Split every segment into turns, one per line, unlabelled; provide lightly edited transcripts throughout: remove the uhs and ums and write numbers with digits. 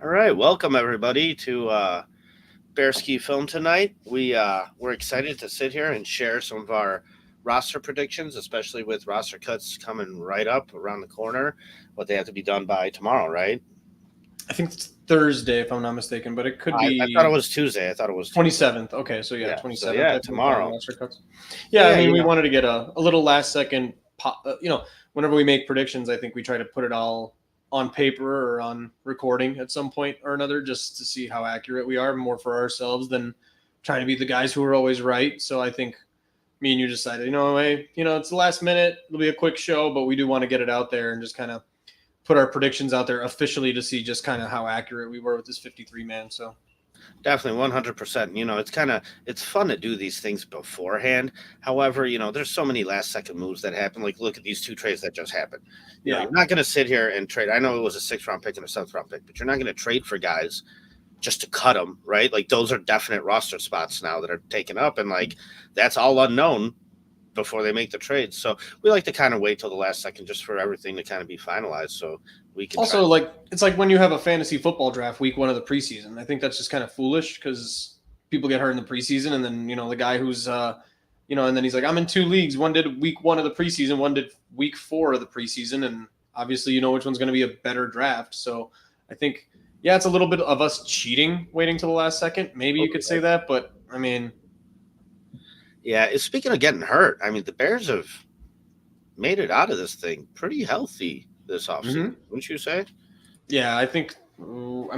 All right, welcome everybody to Bearski Film tonight. We're excited to sit here and share some of our roster predictions, especially with roster cuts coming right up around the corner. What they have to be done by tomorrow, right?
I think it's Thursday, if I'm not mistaken, but it could
I thought it
be
was Tuesday. I thought it was Tuesday.
27th. Okay, so yeah,
Yeah. So
27th.
yeah,
I think final
tomorrow.
roster cuts.
So
Yeah, I
yeah,
mean, we wanted to get a little last second whenever we make predictions, I think we try to put it all on paper or on recording at some point or another just to see how accurate we are, more for ourselves than trying to be the guys who are always right. So I think me and you decided, hey, it's the last minute. It'll be a quick show, but we do want to get it out there and just kind of put our predictions out there officially to see just kind of how accurate we were with this 53 man. So
definitely 100%. It's fun to do these things beforehand. However, there's so many last second moves that happen. Like look at these two trades that just happened. You're not going to sit here and trade. I know it was a 6th round pick and a 7th round pick, but you're not going to trade for guys just to cut them, right? Like those are definite roster spots now that are taken up, and like that's all unknown before they make the trade. So we like to kind of wait till the last second just for everything to kind of be finalized, so we can
also it's like when you have a fantasy football draft week 1 of the preseason. I think that's just kind of foolish because people get hurt in the preseason, and then the guy who's and then he's like, I'm in 2 leagues. One did week 1 of the preseason, one did week 4 of the preseason, and obviously which one's going to be a better draft. So I think it's a little bit of us cheating, waiting till the last second. Maybe you could say that, but I mean,
yeah. Speaking of getting hurt, I mean the Bears have made it out of this thing pretty healthy this offseason, wouldn't you say?
Yeah, I think. I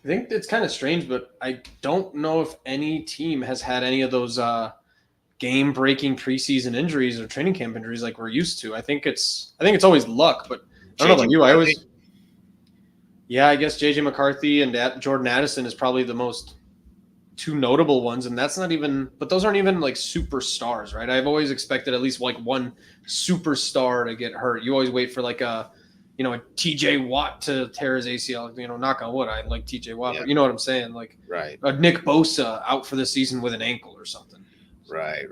think it's kind of strange, but I don't know if any team has had any of those game-breaking preseason injuries or training camp injuries like we're used to. I think it's always luck, but I don't know about you. I guess JJ McCarthy and Jordan Addison is probably the most 2 notable ones, and that's not even. But those aren't even like superstars, right? I've always expected at least like one superstar to get hurt. You always wait for like a TJ Watt to tear his ACL. Knock on wood. I like TJ Watt, but you know what I'm saying? Like
right.
A Nick Bosa out for the season with an ankle or something.
Right.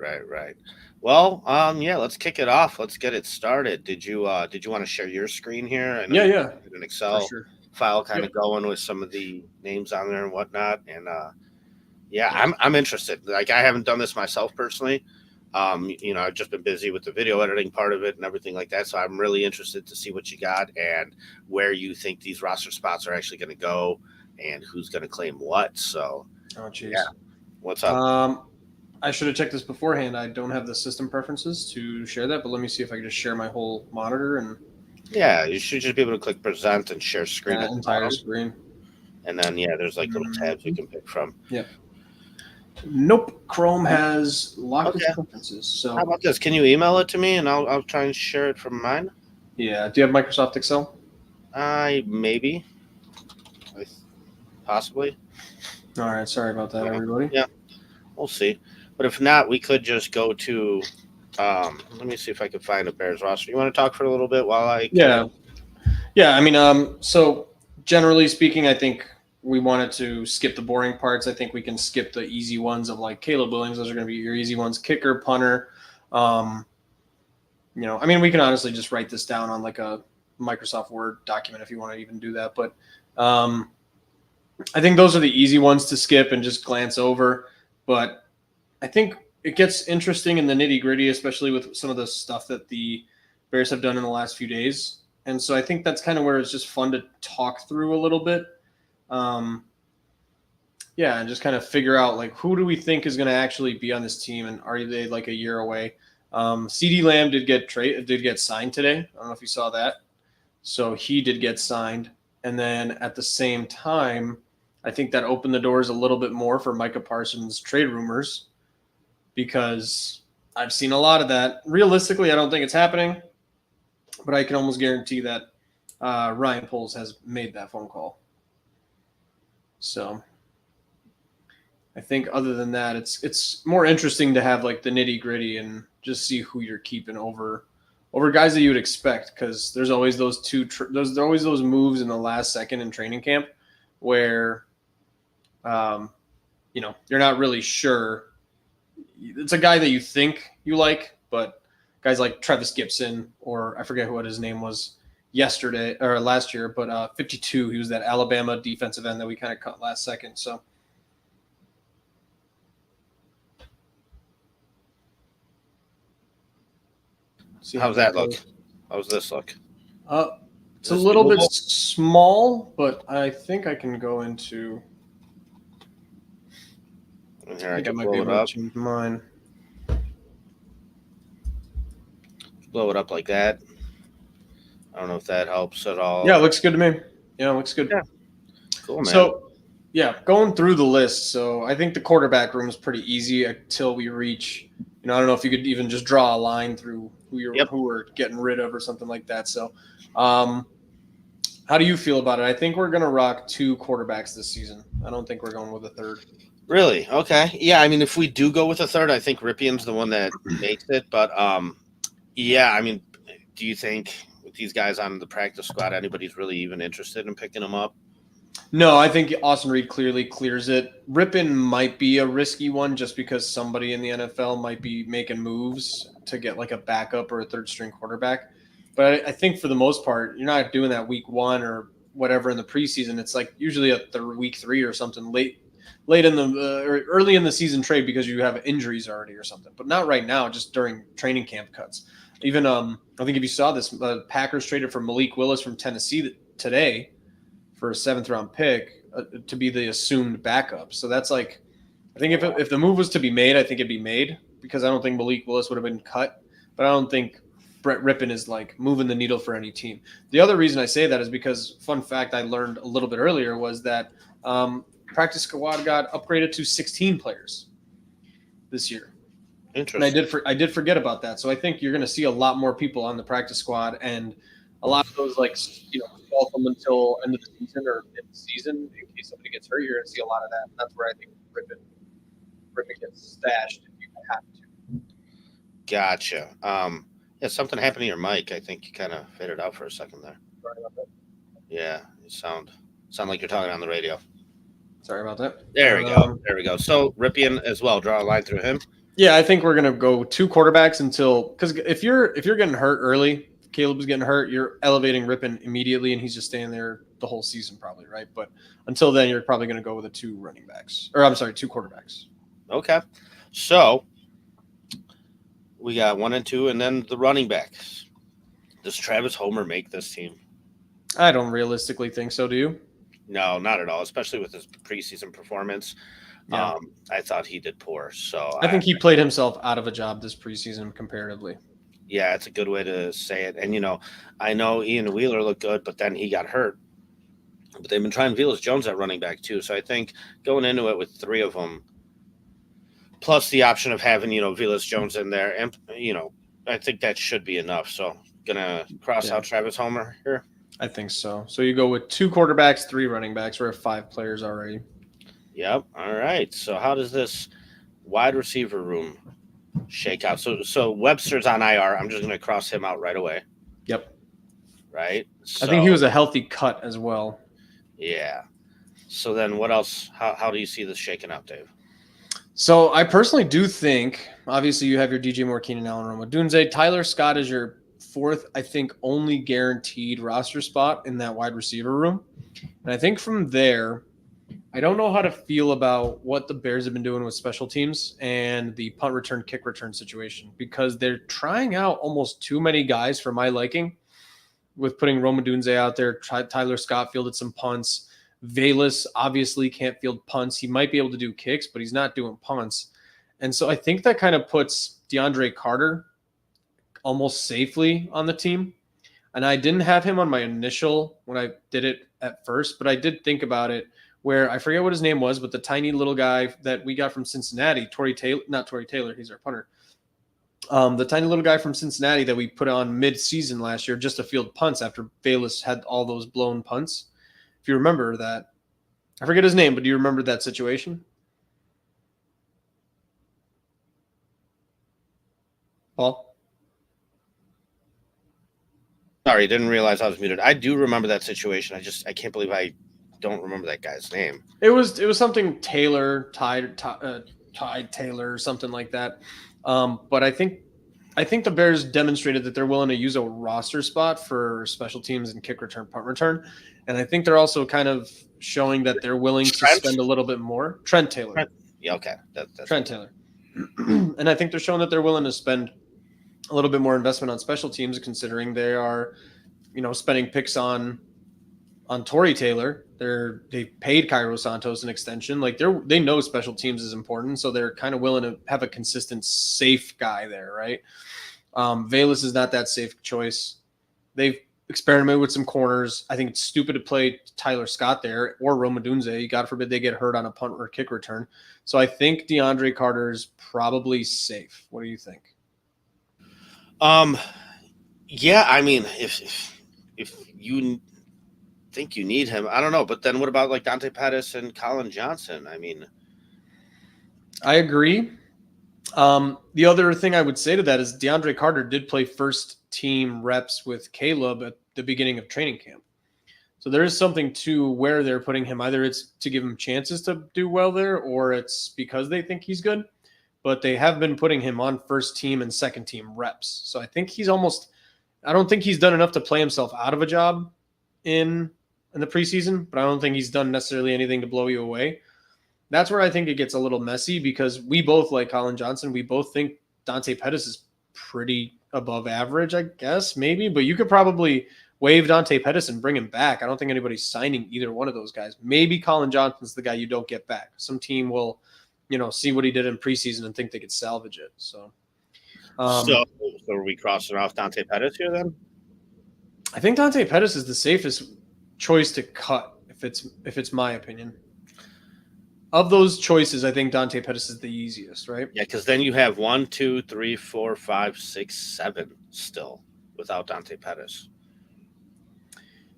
Well, let's kick it off. Let's get it started. Did you want to share your screen here? And
Yeah.
An Excel
sure.
file kind of going with some of the names on there and whatnot. And I'm interested. Like I haven't done this myself personally. I've just been busy with the video editing part of it and everything like that. So I'm really interested to see what you got and where you think these roster spots are actually going to go and who's going to claim what. So, what's up?
I should have checked this beforehand. I don't have the system preferences to share that, but let me see if I can just share my whole monitor and.
Yeah, you should just be able to click present and share screen.
Entire screen.
And then there's like little tabs you can pick from.
Yeah. Nope. Chrome has locked its preferences. So
how about this? Can you email it to me and I'll try and share it from mine?
Yeah. Do you have Microsoft Excel?
Maybe. Possibly.
All right. Sorry about that, everybody.
Yeah. We'll see. But if not, we could just go to let me see if I can find a Bears roster. You want to talk for a little bit while I
Yeah. I mean, so generally speaking, I think we wanted to skip the boring parts. I think we can skip the easy ones of like Caleb Williams. Those are going to be your easy ones. Kicker, punter. I mean, we can honestly just write this down on like a Microsoft Word document if you want to even do that. But I think those are the easy ones to skip and just glance over. But I think it gets interesting in the nitty gritty, especially with some of the stuff that the Bears have done in the last few days. And so I think that's kind of where it's just fun to talk through a little bit. And just kind of figure out like who do we think is going to actually be on this team, and are they like a year away? CD Lamb did get signed today. I don't know if you saw that. So he did get signed, and then at the same time, I think that opened the doors a little bit more for Micah Parsons' trade rumors, because I've seen a lot of that. Realistically, I don't think it's happening, but I can almost guarantee that Ryan Poles has made that phone call. So I think other than that, it's more interesting to have like the nitty gritty and just see who you're keeping over guys that you would expect, because there's always those there's always those moves in the last second in training camp where you're not really sure. It's a guy that you think you like, but guys like Travis Gibson, or I forget what his name was, yesterday or last year, but 52. He was that Alabama defensive end that we kind of cut last second. So.
How's that look? How's this look?
It's a little bit small, but I think I can go into.
Here, I can might blow it up.
Change mine.
Blow it up like that. I don't know if that helps at all.
Yeah, it looks good to me. Yeah, it looks good.
Yeah. Cool, man.
So, yeah, going through the list. So I think the quarterback room is pretty easy until we reach. I don't know if you could even just draw a line through who we're getting rid of or something like that. So, how do you feel about it? I think we're going to rock 2 quarterbacks this season. I don't think we're going with a third.
Really? Okay. Yeah, I mean, if we do go with a third, I think Ripien's the one that makes it. But, yeah, I mean, do you think with these guys on the practice squad, anybody's really even interested in picking them up?
No, I think Austin Reed clearly clears it. Ripien might be a risky one just because somebody in the NFL might be making moves to get like a backup or a third string quarterback. But I think for the most part, you're not doing that week 1 or whatever in the preseason. It's like usually at the week 3 or something late in the or early in the season trade because you have injuries already or something. But not right now, just during training camp cuts. Even I think if you saw this, the Packers traded for Malik Willis from Tennessee today for a 7th-round pick to be the assumed backup. So that's like, I think if the move was to be made, I think it'd be made because I don't think Malik Willis would have been cut. But I don't think Brett Rippon is like moving the needle for any team. The other reason I say that is because, fun fact I learned a little bit earlier was that practice squad got upgraded to 16 players this year.
Interesting.
And I did forget about that. So I think you're going to see a lot more people on the practice squad, and a lot of those fall them until end of the season or mid season in case somebody gets hurt. You're going to see a lot of that. That's where I think Rippon gets stashed if you have to.
Gotcha. Yeah, something happened to your mic. I think you kind of faded out for a second there.
Sorry about that.
Yeah, you sound like you're talking on the radio.
Sorry about that.
There we go. There we go. So Ripien as well. Draw a line through him.
Yeah, I think we're gonna go 2 quarterbacks because if you're getting hurt early, Caleb's getting hurt, you're elevating Rippon immediately, and he's just staying there the whole season probably, right? But until then, you're probably gonna go with 2 quarterbacks.
Okay, so we got 1 and 2, and then the running backs. Does Travis Homer make this team?
I don't realistically think so. Do you?
No, not at all. Especially with his preseason performance. Yeah. I thought he did poor. So
I think he played himself out of a job this preseason comparatively.
Yeah, it's a good way to say it. And, I know Ian Wheeler looked good, but then he got hurt. But they've been trying Velus Jones at running back too. So I think going into it with 3 of them, plus the option of having, Velus Jones in there, and, I think that should be enough. So going to cross out Travis Homer here?
I think so. So you go with 2 quarterbacks, 3 running backs. We're at 5 players already.
Yep. All right. So how does this wide receiver room shake out? So Webster's on IR. I'm just going to cross him out right away.
Yep.
Right? So,
I think he was a healthy cut as well.
Yeah. So then what else? How do you see this shaking out, Dave?
So I personally do think, obviously you have your DJ Moore, Keenan Allen, Roma Dunze. Tyler Scott is your 4th, I think, only guaranteed roster spot in that wide receiver room. And I think from there, I don't know how to feel about what the Bears have been doing with special teams and the punt return, kick return situation, because they're trying out almost too many guys for my liking with putting Roma Dunze out there. Tyler Scott fielded some punts. Velus obviously can't field punts. He might be able to do kicks, but he's not doing punts. And so I think that kind of puts DeAndre Carter almost safely on the team. And I didn't have him on my initial when I did it at first, but I did think about it where I forget what his name was, but the tiny little guy that we got from Cincinnati, not Tory Taylor, he's our punter. The tiny little guy from Cincinnati that we put on mid-season last year just to field punts after Velus had all those blown punts. If you remember that, I forget his name, but do you remember that situation? Paul?
Sorry, didn't realize I was muted. I do remember that situation. I can't believe I don't remember that guy's name.
It was something Taylor, Ty Taylor, or something like that. But I think I think the Bears demonstrated that they're willing to use a roster spot for special teams and kick return, punt return. And I think they're also kind of showing that they're willing to spend a little bit more. Trent Taylor.
Yeah, okay. That's
Trent Taylor. And I think they're showing that they're willing to spend a little bit more investment on special teams, considering they are, spending picks on Torrey Taylor. They paid Cairo Santos an extension. Like they know special teams is important, so they're kind of willing to have a consistent, safe guy there, right? Velus is not that safe choice. They've experimented with some corners. I think it's stupid to play Tyler Scott there or Roma Dunze. God forbid they get hurt on a punt or kick return. So I think DeAndre Carter's probably safe. What do you think?
Yeah, I mean, if you think you need him, I don't know. But then what about like Dante Pettis and Colin Johnson? I mean,
I agree. The other thing I would say to that is DeAndre Carter did play first team reps with Caleb at the beginning of training camp. So there is something to where they're putting him. Either it's to give him chances to do well there, or it's because they think he's good. But they have been putting him on first team and second team reps. So I think I don't think he's done enough to play himself out of a job in the preseason, but I don't think he's done necessarily anything to blow you away. That's where I think it gets a little messy, because we both like Colin Johnson. We both think Dante Pettis is pretty above average, I guess, maybe. But you could probably waive Dante Pettis and bring him back. I don't think anybody's signing either one of those guys. Maybe Colin Johnson's the guy you don't get back. Some team will, see what he did in preseason and think they could salvage it. So
are we crossing off Dante Pettis here then?
I think Dante Pettis is the safest choice to cut, if it's my opinion. Of those choices, I think Dante Pettis is the easiest, right?
Yeah, because then you have 1, 2, 3, 4, 5, 6, 7 still without Dante Pettis.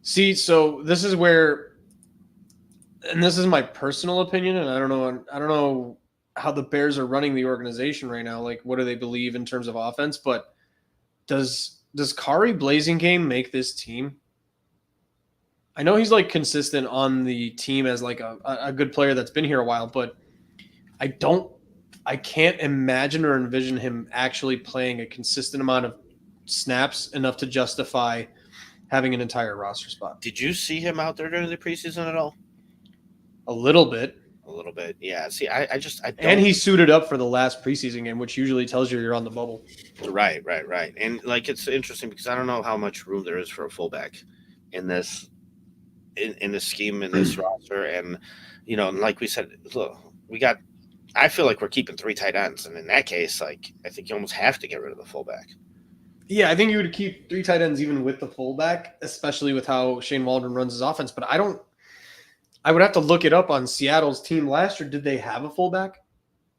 See, so this is where, and this is my personal opinion, and I don't know how the Bears are running the organization right now. Like, what do they believe in terms of offense? But does Kari Blasingame make this team? I know he's like consistent on the team as like a good player that's been here a while, but I can't imagine or envision him actually playing a consistent amount of snaps enough to justify having an entire roster spot.
Did you see him out there during the preseason at all?
A little bit,
yeah. See, I don't.
And he suited up for the last preseason game, which usually tells you you're on the bubble.
Right. And like, it's interesting because I don't know how much room there is for a fullback in this scheme, in this roster. And, like we said, look, I feel like we're keeping 3 tight ends. And in that case, like, I think you almost have to get rid of the fullback.
Yeah, I think you would keep 3 tight ends even with the fullback, especially with how Shane Waldron runs his offense. But I would have to look it up on Seattle's team last year. Did they have a fullback?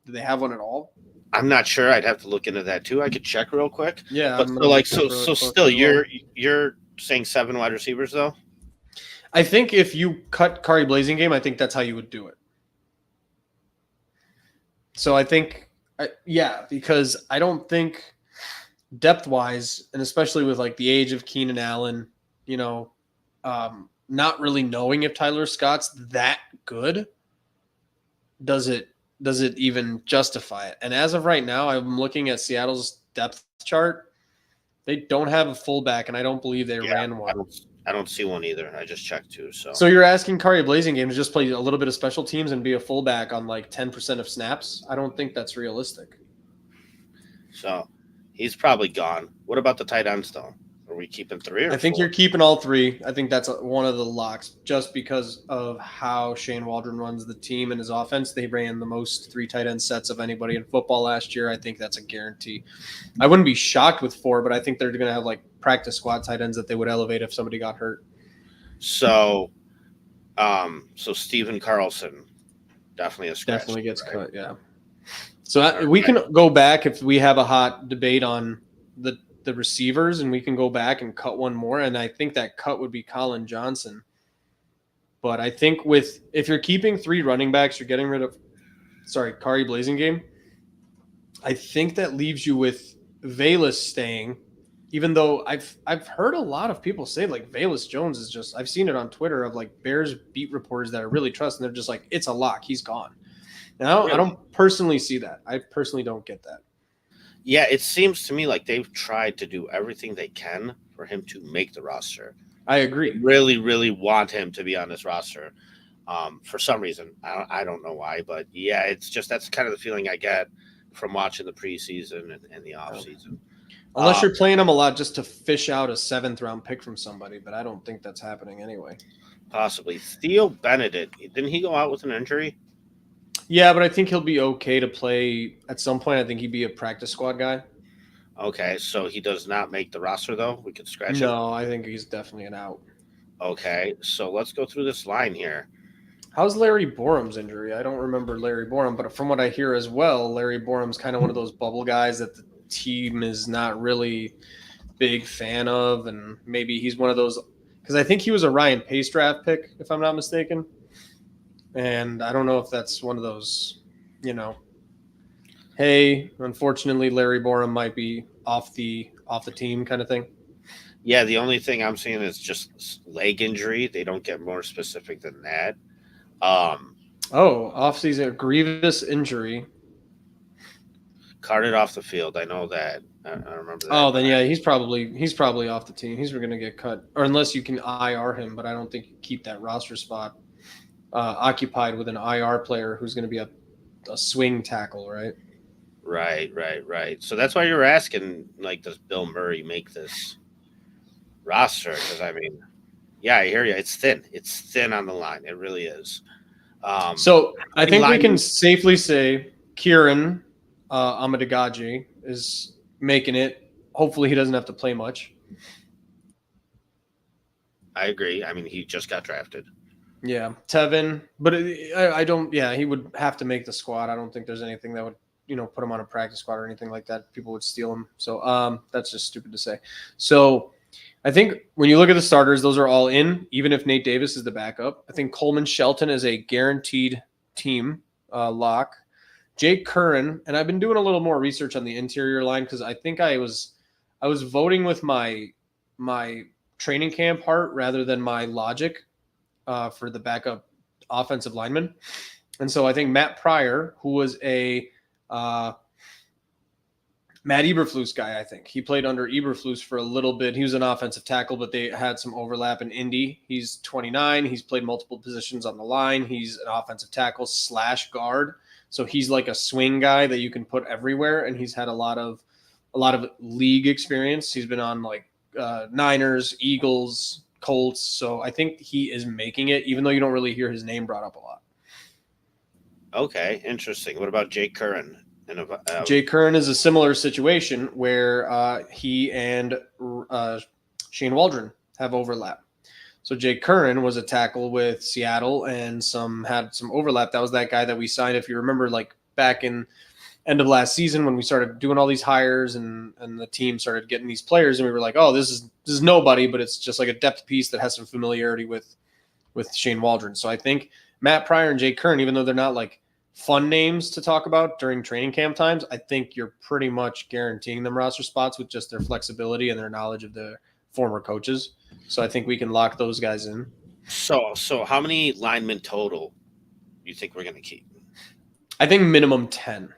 Did they have one at all?
I'm not sure. I'd have to look into that too. I could check real quick.
Yeah.
But so still you're saying 7 wide receivers though?
I think if you cut Kari Blasingame, I think that's how you would do it. So I think, because I don't think depth-wise, and especially with like the age of Keenan Allen, not really knowing if Tyler Scott's that good, does it even justify it? And as of right now, I'm looking at Seattle's depth chart. They don't have a fullback, and I don't believe they ran one.
I don't see one either. I just checked too.
So you're asking Kari Blasingame to just play a little bit of special teams and be a fullback on like 10% of snaps? I don't think that's realistic.
So he's probably gone. What about the tight ends though? Are we keeping 3 or 4?
I think you're keeping all 3. I think that's one of the locks, just because of how Shane Waldron runs the team and his offense. They ran the most 3 tight end sets of anybody in football last year. I think that's a guarantee. I wouldn't be shocked with 4, but I think they're going to have like practice squad tight ends that they would elevate if somebody got hurt.
So Steven Carlson definitely a scratch.
Definitely gets cut, yeah. So we can go back if we have a hot debate on the receivers, and we can go back and cut one more. And I think that cut would be Colin Johnson. But I think if you're keeping 3 running backs, you're getting rid of, Kari Blasingame. I think that leaves you with Velus staying, even though I've heard a lot of people say like Velus Jones is just, I've seen it on Twitter of like Bears beat reporters that I really trust, and they're just like, it's a lock, he's gone. Now, I don't personally see that. I personally don't get that.
Yeah, it seems to me like they've tried to do everything they can for him to make the roster.
I
They
agree.
really, really want him to be on this roster. For some reason, I don't know why, but yeah, it's just that's kind of the feeling I get from watching the preseason and the
Yeah.
offseason.
Unless
Um,
you're playing him a lot just to fish out a 7th round pick from somebody, but I don't think that's happening anyway.
Possibly Theo Benedict. Didn't he go out with an injury?
Yeah, but I think he'll be okay to play at some point. I think he'd be a practice squad guy.
Okay, so he does not make the roster though. We could scratch him.
No, I think he's definitely an out.
Okay, so let's go through this line here.
How's Larry Borum's injury? I don't remember Larry Borum, but from what I hear as well, Larry Borum's kind of one of those bubble guys that the team is not really big fan of, and maybe he's one of those because I think he was a Ryan Pace draft pick, if I'm not mistaken. And I don't know if that's one of those, you know, hey, unfortunately, Larry Borum might be off the team kind of thing.
Yeah, the only thing I'm seeing is just leg injury. They don't get more specific than that. Um,
Oh, offseason grievous injury.
Carted off the field. I know that. I remember that.
Oh, then yeah, he's probably off the team. He's going to get cut, or unless you can IR him. But I don't think you keep that roster spot occupied with an IR player who's going to be a swing tackle, right?
Right. So that's why you were asking, like, does Bill Murray make this roster? Because I mean, yeah, I hear you. It's thin. It's thin on the line. It really is.
So I think we can
linemen-
safely say Kieran Amadagaji is making it. Hopefully, he doesn't have to play much.
I agree. I mean, he just got drafted.
Yeah, Tevin, but I don't. Yeah, he would have to make the squad. I don't think there's anything that would put him on a practice squad or anything like that. People would steal him. So that's just stupid to say. So I think when you look at the starters, those are all in. Even if Nate Davis is the backup, I think Coleman Shelton is a guaranteed team lock. Jake Curran, and I've been doing a little more research on the interior line because I think I was voting with my training camp heart rather than my logic for the backup offensive lineman. And so I think Matt Pryor, who was a Matt Eberflus guy, I think. He played under Eberflus for a little bit. He was an offensive tackle, but they had some overlap in Indy. He's 29. He's played multiple positions on the line. He's an offensive tackle / guard. So he's like a swing guy that you can put everywhere, and he's had a lot of league experience. He's been on like Niners, Eagles, Colts. So I think he is making it, even though you don't really hear his name brought up a lot.
Okay, interesting. What about Jake Curran?
Jake Curran is a similar situation where he and Shane Waldron have overlap. So Jake Curran was a tackle with Seattle and had some overlap. That was that guy that we signed, if you remember, like back in end of last season when we started doing all these hires and the team started getting these players, and we were like, oh, this is nobody, but it's just like a depth piece that has some familiarity with Shane Waldron. So I think Matt Pryor and Jake Curran, even though they're not like fun names to talk about during training camp times, I think you're pretty much guaranteeing them roster spots with just their flexibility and their knowledge of the former coaches. So I think we can lock those guys in.
So how many linemen total do you think we're going to keep?
I think minimum 10.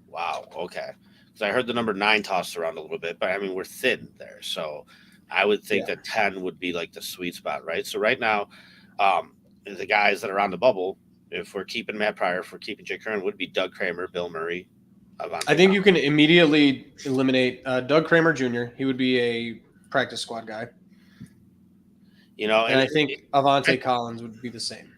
Wow. Okay. Because I heard the number 9 tossed around a little bit, but I mean, we're thin there. So I would think that 10 would be like the sweet spot, right? So right now, the guys that are on the bubble, if we're keeping Matt Pryor, if we're keeping Jake Curran, would be Doug Kramer, Bill Murray.
I think you can immediately eliminate Doug Kramer Jr. He would be a practice squad guy. And I think Avante Collins would be the same.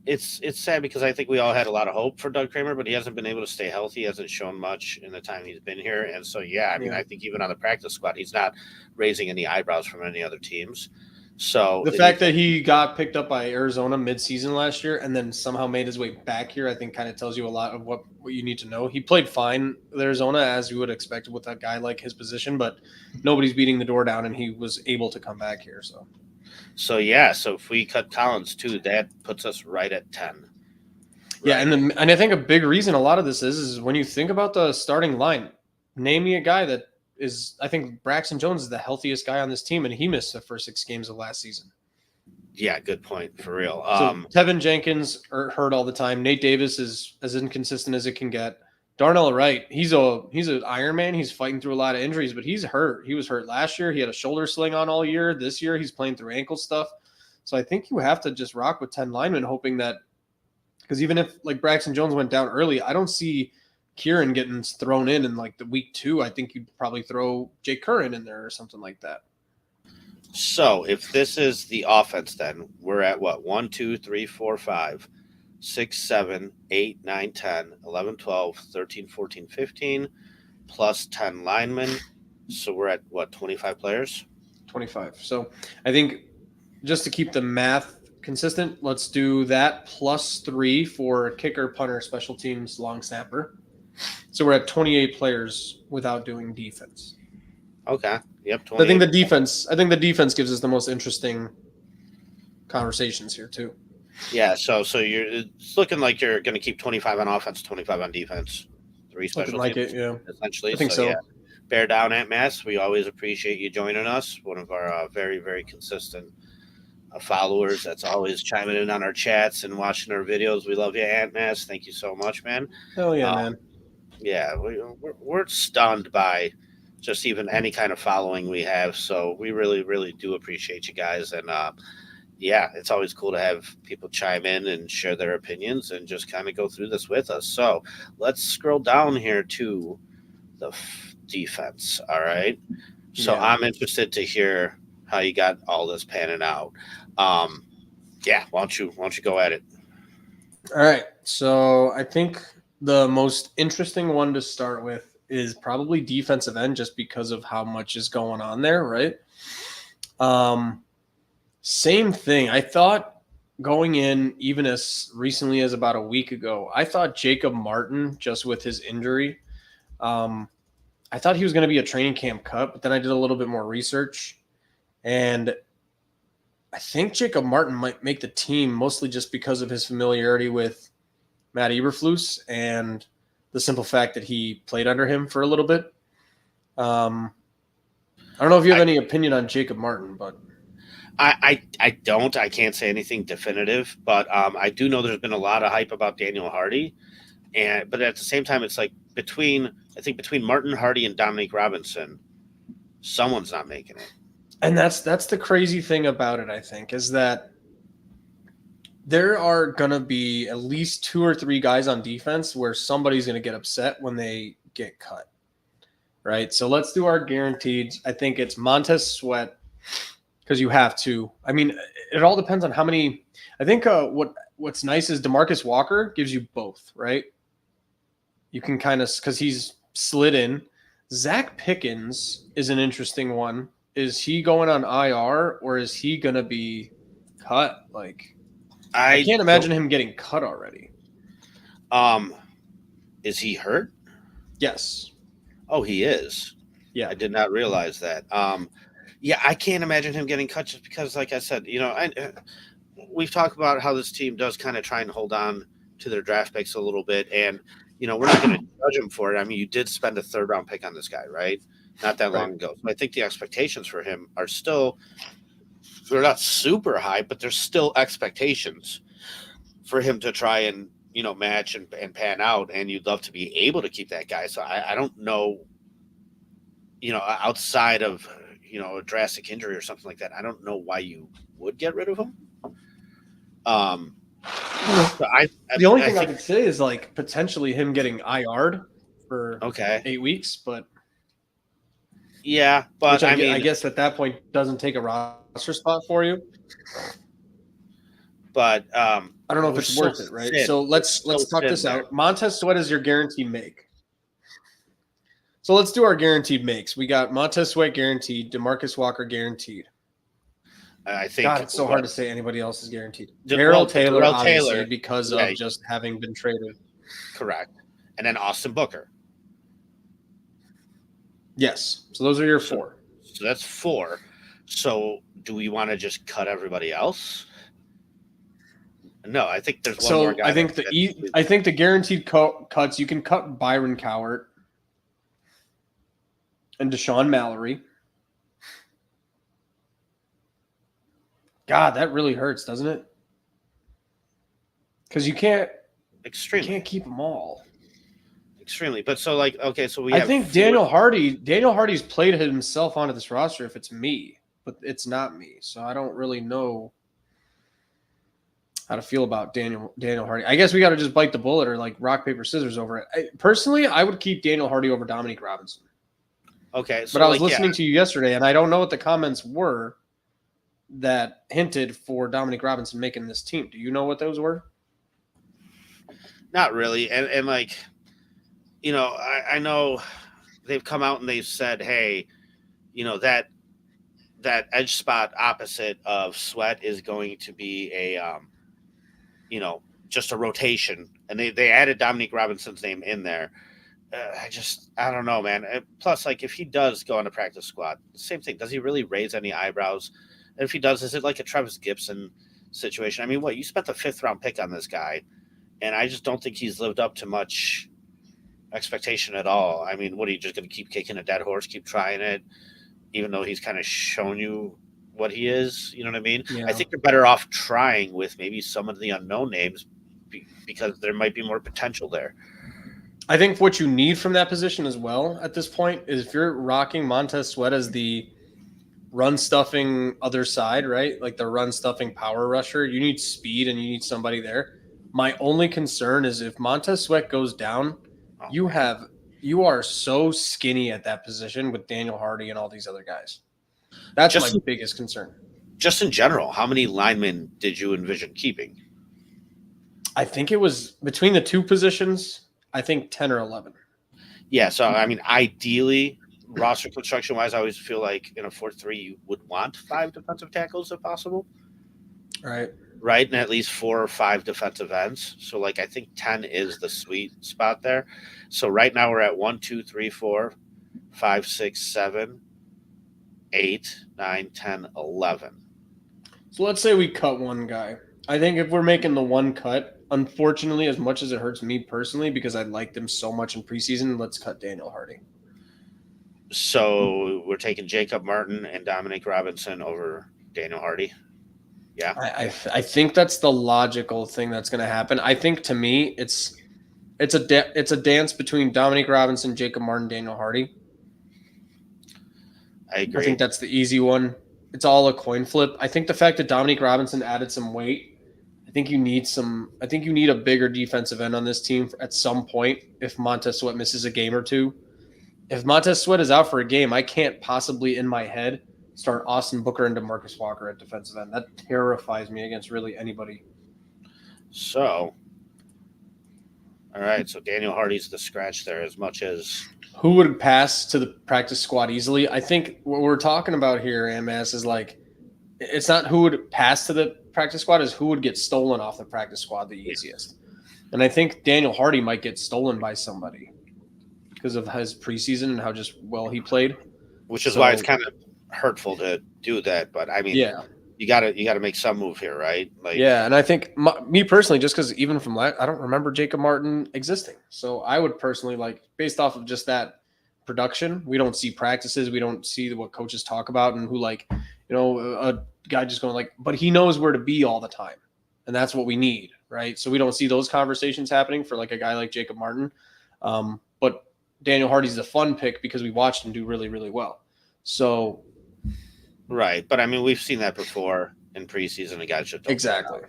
It's sad because I think we all had a lot of hope for Doug Kramer, but he hasn't been able to stay healthy. He hasn't shown much in the time he's been here. And so, I think even on the practice squad, he's not raising any eyebrows from any other teams. So
the fact that he got picked up by Arizona midseason last year and then somehow made his way back here, I think kind of tells you a lot of what you need to know. He played fine with Arizona, as you would expect with a guy like his position, but nobody's beating the door down, and he was able to come back here. So
if we cut Collins too, that puts us right at 10. Right?
Yeah, and I think a big reason a lot of this is when you think about the starting line, name me a guy that is, I think Braxton Jones is the healthiest guy on this team, and he missed the first 6 games of last season.
Yeah, good point, for real.
So Tevin Jenkins hurt all the time. Nate Davis is as inconsistent as it can get. Darnell Wright, he's an Iron Man. He's fighting through a lot of injuries, but he's hurt. He was hurt last year. He had a shoulder sling on all year. This year, he's playing through ankle stuff. So I think you have to just rock with 10 linemen, hoping that, because even if like Braxton Jones went down early, I don't see Kieran getting thrown in like the week 2. I think you'd probably throw Jake Curran in there or something like that.
So if this is the offense, then we're at what? 1, 2, 3, 4, 5, 6, 7, 8, 9, 10, 11, 12, 13, 14, 15, plus 10 linemen. So we're at what, 25 players?
25. So I think just to keep the math consistent, let's do that plus 3 for kicker, punter, special teams, long snapper. So we're at 28 players without doing defense.
Okay. Yep.
I think the defense gives us the most interesting conversations here too.
Yeah. So it's looking like you're going to keep 25 on offense, 25 on defense, 3 special
like
teams.
It, yeah.
Essentially.
I think so.
Yeah. Bear down, Ant Mass. We always appreciate you joining us. One of our very, very consistent followers that's always chiming in on our chats and watching our videos. We love you, Ant Mass. Thank you so much, man.
Hell yeah, man.
Yeah, we're stunned by just even any kind of following we have. So we really, really do appreciate you guys. And yeah, it's always cool to have people chime in and share their opinions and just kind of go through this with us. So let's scroll down here to the defense. All right. So I'm interested to hear how you got all this panning out. Yeah, why don't you go at it?
All right. So I think the most interesting one to start with is probably defensive end, just because of how much is going on there, right? Same thing. I thought going in, even as recently as about a week ago, I thought Jacob Martin, just with his injury, I thought he was going to be a training camp cut, but then I did a little bit more research, and I think Jacob Martin might make the team mostly just because of his familiarity with Matt Eberflus and the simple fact that he played under him for a little bit. I don't know if you have any opinion on Jacob Martin, but
I don't. I can't say anything definitive, but I do know there's been a lot of hype about Daniel Hardy, but at the same time, it's like between Martin Hardy and Dominique Robinson, someone's not making it.
And that's the crazy thing about it, I think, is that there are going to be at least 2 or 3 guys on defense where somebody's going to get upset when they get cut, right? So let's do our guaranteed. I think it's Montez Sweat, because you have to. I mean, it all depends on how many. I think what's nice is DeMarcus Walker gives you both, right? You can kind of, because he's slid in. Zach Pickens is an interesting one. Is he going on IR or is he going to be cut? Like, I can't imagine him getting cut already.
Is he hurt?
Yes.
Oh, he is.
Yeah.
I did not realize that. Yeah, I can't imagine him getting cut just because, like I said, we've talked about how this team does kind of try and hold on to their draft picks a little bit, and we're not going to judge him for it. I mean, you did spend a 3rd round pick on this guy, right? Not that long ago. So I think the expectations for him are still, they're not super high, but there's still expectations for him to try and, match and pan out. And you'd love to be able to keep that guy. So I don't know, outside of, a drastic injury or something like that, I don't know why you would get rid of him.
So the only thing I could say is like potentially him getting IR'd for 8 weeks, but
yeah, but
I guess at that point doesn't take a roster spot for you.
But
I don't know if it's worth it, right? So let's talk this out. Montez Sweat is your guaranteed make. So let's do our guaranteed makes. We got Montez Sweat guaranteed, DeMarcus Walker guaranteed.
I think
God, it's so hard to say anybody else is guaranteed. Darrell Taylor, obviously, because of just having been traded.
Correct. And then Austin Booker.
Yes. So those are your 4.
So that's 4. So do we want to just cut everybody else? No, I think there's one more guy.
I think the guaranteed cuts, you can cut Byron Cowart and Deshaun Mallory. God, that really hurts, doesn't it? Because you can't keep them all.
extremely. But so like, okay, so we
I
have
think Daniel Hardy's played himself onto this roster if it's me, but it's not me. So I don't really know how to feel about Daniel Hardy. I guess we got to just bite the bullet or like rock, paper, scissors over it. Personally, I would keep Daniel Hardy over Dominique Robinson.
Okay, so
But I was
like,
listening to you yesterday, and I don't know what the comments were that hinted for Dominique Robinson making this team. Do you know what those were?
not really. And like, you know, I know they've come out and they've said, hey, you know, that edge spot opposite of Sweat is going to be a you know, just a rotation, and they added Dominique Robinson's name in there. I don't know, man. Plus, like, if he does go on a practice squad, same thing. Does he really raise any eyebrows? And if he does, is it like a Travis Gibson situation? I mean, what, you spent the 5th round pick on this guy, and I just don't think he's lived up to much expectation at all. I mean, what, are you just going to keep kicking a dead horse, keep trying it, even though he's kind of shown you what he is? You know what I mean?
Yeah.
I think you're better off trying with maybe some of the unknown names because there might be more potential there.
I think what you need from that position as well at this point is if you're rocking Montez Sweat as the run stuffing other side, right? Like the run stuffing power rusher, you need speed and you need somebody there. My only concern is if Montez Sweat goes down, you are so skinny at that position with Daniel Hardy and all these other guys. That's my biggest concern.
Just in general, how many linemen did you envision keeping?
I think it was between the two positions, I think 10 or 11.
Yeah, so I mean, ideally, roster construction wise, I always feel like in a 4-3 you would want 5 defensive tackles if possible.
Right.
Right, and at least 4 or 5 defensive ends. So like I think 10 is the sweet spot there. So right now we're at 1, 2, 3, 4, 5, 6, 7, 8, 9, 10, 11.
So let's say we cut one guy. I think if we're making the one cut, unfortunately, as much as it hurts me personally, because I liked him so much in preseason, let's cut Daniel Hardy.
So we're taking Jacob Martin and Dominique Robinson over Daniel Hardy. Yeah,
I think that's the logical thing that's going to happen. I think to me, it's a dance between Dominique Robinson, Jacob Martin, Daniel Hardy.
I agree.
I think that's the easy one. It's all a coin flip. I think the fact that Dominique Robinson added some weight, I think you need a bigger defensive end on this team at some point if Montez Sweat misses a game or two. If Montez Sweat is out for a game, I can't possibly in my head start Austin Booker and DeMarcus Walker at defensive end. That terrifies me against really anybody.
So, all right. So Daniel Hardy's the scratch there as much as
who would pass to the practice squad easily. I think what we're talking about here, MS, is like it's not who would pass to the practice squad, is who would get stolen off the practice squad the easiest. And I think Daniel Hardy might get stolen by somebody because of his preseason and how just well he played.
Which is why it's kind of hurtful to do that. But I mean,
yeah,
you gotta make some move here, right? Like,
yeah, and I think me personally, just because even from I don't remember Jacob Martin existing, so I would personally like based off of just that production. We don't see practices, we don't see what coaches talk about, and who like a guy just going like, but he knows where to be all the time, and that's what we need, right? So we don't see those conversations happening for like a guy like Jacob Martin, but Daniel Hardy's a fun pick because we watched him do really, really well. So.
Right, but I mean, we've seen that before in preseason. A guy should
exactly.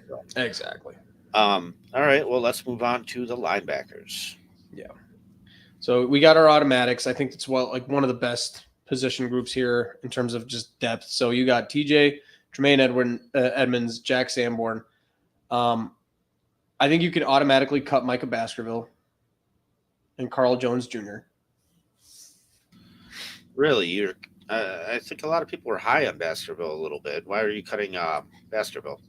All right, well, let's move on to the linebackers.
Yeah. So we got our automatics. I think it's like one of the best position groups here in terms of just depth. So you got TJ, Tremaine Edmonds, Jack Sanborn. I think you could automatically cut Micah Baskerville and Carl Jones Jr.
Really, I think a lot of people were high on Baskerville a little bit. Why are you cutting Baskerville?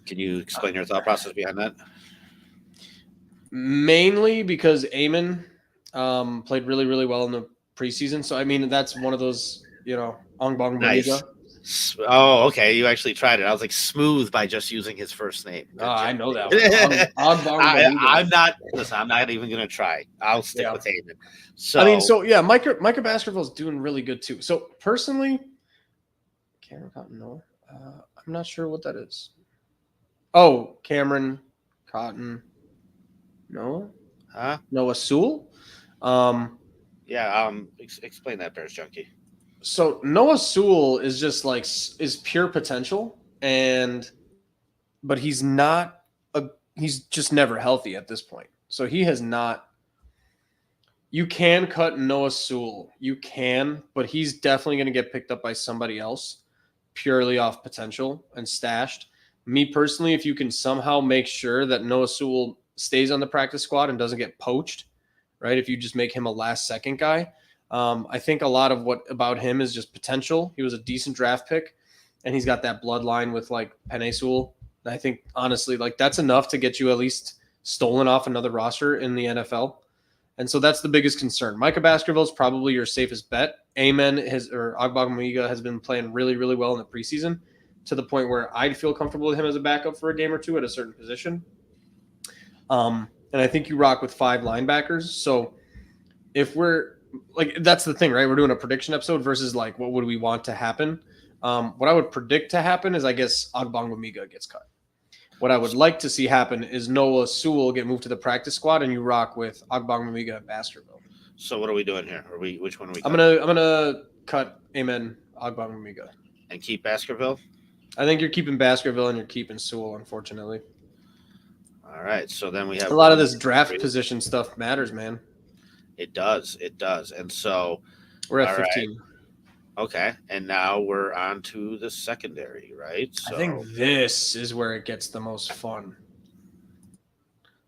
Can you explain your thought process behind that?
Mainly because Amon played really, really well in the preseason. So, I mean, that's one of those, Ong Bong
nice.
Boniga.
Oh, okay. You actually tried it. I was like smooth by just using his first name.
I know that one.
I'm not. Listen, I'm not even gonna try. I'll stick with Amon. So
I mean, Micah Baskerville's doing really good too. So personally, Cameron Cotton, no, I'm not sure what that is. Oh, Cameron Cotton, no.
Huh?
Noah Sewell. Um,
Yeah. Explain that, Bears Junkie.
so Noah Sewell is just like is pure potential, but he's not he's just never healthy at this point. So he has not. You can cut Noah Sewell, you can, but he's definitely going to get picked up by somebody else purely off potential and stashed. Me personally, if you can somehow make sure that Noah Sewell stays on the practice squad and doesn't get poached, right? If you just make him a last second guy, I think a lot of what about him is just potential. He was a decent draft pick, and he's got that bloodline with like Penei Sewell. And I think honestly, like that's enough to get you at least stolen off another roster in the NFL. And so that's the biggest concern. Micah Baskerville is probably your safest bet. Amen or Ogbongbemiga has been playing really, really well in the preseason to the point where I'd feel comfortable with him as a backup for a game or two at a certain position. And I think you rock with 5 linebackers. So if we're like, that's the thing, right? We're doing a prediction episode versus like, what would we want to happen? What I would predict to happen is I guess Ogbongbemiga gets cut. What I would like to see happen is Noah Sewell get moved to the practice squad, and you rock with Ogbongbemiga and Baskerville.
So what are we doing here? Which one are we?
I'm gonna cut Amen Ogbongbemiga
and keep Baskerville.
I think you're keeping Baskerville and you're keeping Sewell, unfortunately.
All right, so then we have
a lot of this draft position stuff matters, man.
It does, and so
we're at 15.
Right. Okay, and now we're on to the secondary, right?
So, I think this is where it gets the most fun.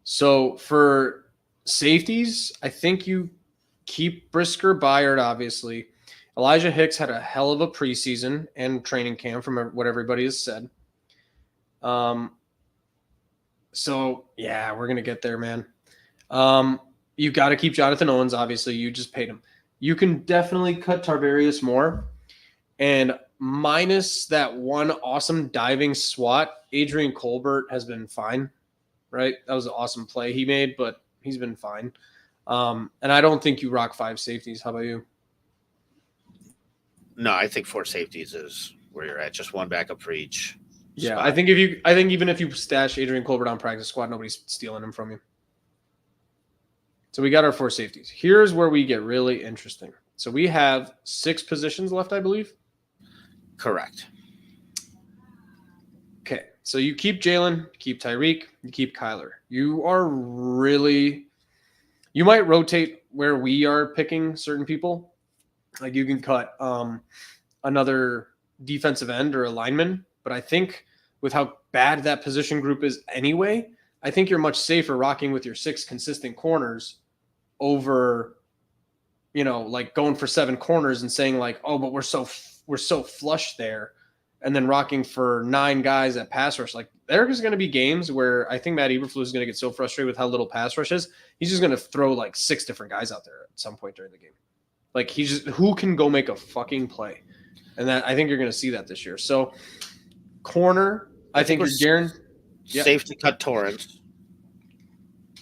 So for safeties, I think you keep Brisker Byard, obviously. Elijah Hicks had a hell of a preseason and training camp from what everybody has said. So, yeah, we're going to get there, man. You got to keep Jonathan Owens, obviously. You just paid him. You can definitely cut Tarvarius Moore. And minus that one awesome diving swat, Adrian Colbert has been fine, right? That was an awesome play he made, but he's been fine. And I don't think you rock 5 safeties. How about you?
No, I think 4 safeties is where you're at. Just one backup for each.
Yeah, spot. I think even if you stash Adrian Colbert on practice squad, nobody's stealing him from you. So we got our 4 safeties. Here's where we get really interesting. So we have 6 positions left, I believe.
Correct.
Okay, so you keep Jalen, you keep Tyreek, you keep Kyler. You might rotate where we are picking certain people. Like you can cut another defensive end or a lineman, but I think with how bad that position group is anyway, I think you're much safer rocking with your 6 consistent corners over, like going for 7 corners and saying like, oh, but we're so flush there, and then rocking for 9 guys at pass rush. Like there's going to be games where I think Matt Eberflus is going to get so frustrated with how little pass rush is, he's just going to throw like 6 different guys out there at some point during the game. Like who can go make a fucking play, and that I think you're going to see that this year. So corner, I think you're guaranteed.
Safe to cut Torrance.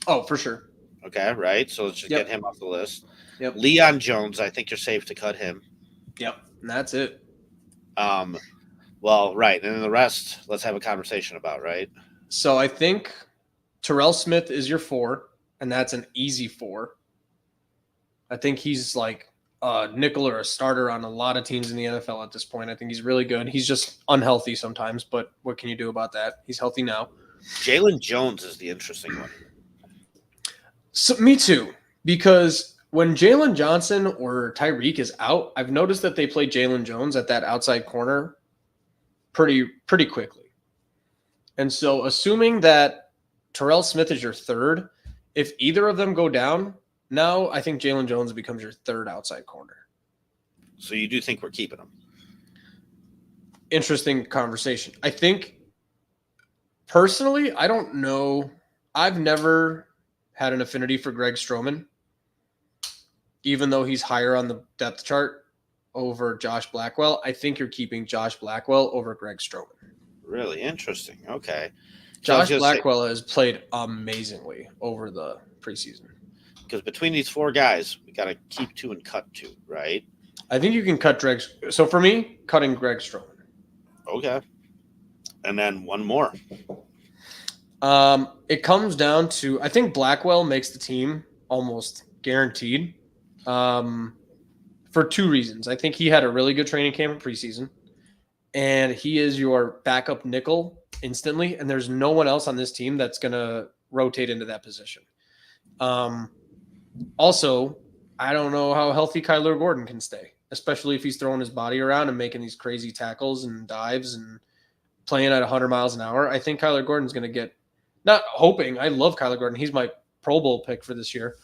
Oh, for sure.
Okay, right. So let's just get him off the list.
Yep.
Leon Jones, I think you're safe to cut him.
Yep, and that's it.
Well, right, and then the rest, let's have a conversation about, right?
So I think Terrell Smith is your 4, and that's an easy 4. I think he's like a nickel or a starter on a lot of teams in the NFL at this point. I think he's really good. He's just unhealthy sometimes, but what can you do about that? He's healthy now.
Jalen Jones is the interesting one.
So, me too, because when Jalen Johnson or Tyreek is out, I've noticed that they play Jalen Jones at that outside corner pretty quickly. And so assuming that Terrell Smith is your 3rd, if either of them go down, now I think Jalen Jones becomes your 3rd outside corner.
So you do think we're keeping him?
Interesting conversation. I think personally, I don't know. I've never had an affinity for Greg Stroman, even though he's higher on the depth chart over Josh Blackwell. I think you're keeping Josh Blackwell over Greg Stroman.
Really interesting. Okay.
Josh Blackwell has played amazingly over the preseason.
Because between these 4 guys, we got to keep 2 and cut 2, right?
I think you can cut Greg. So for me, cutting Greg Stroman.
Okay. And then one more.
It comes down to, I think Blackwell makes the team almost guaranteed. For two reasons. I think he had a really good training camp in preseason, and he is your backup nickel instantly, and there's no one else on this team that's going to rotate into that position. Also, I don't know how healthy Kyler Gordon can stay, especially if he's throwing his body around and making these crazy tackles and dives and playing at 100 miles an hour. I think Kyler Gordon's going to get, not hoping, I love Kyler Gordon. He's my Pro Bowl pick for this year.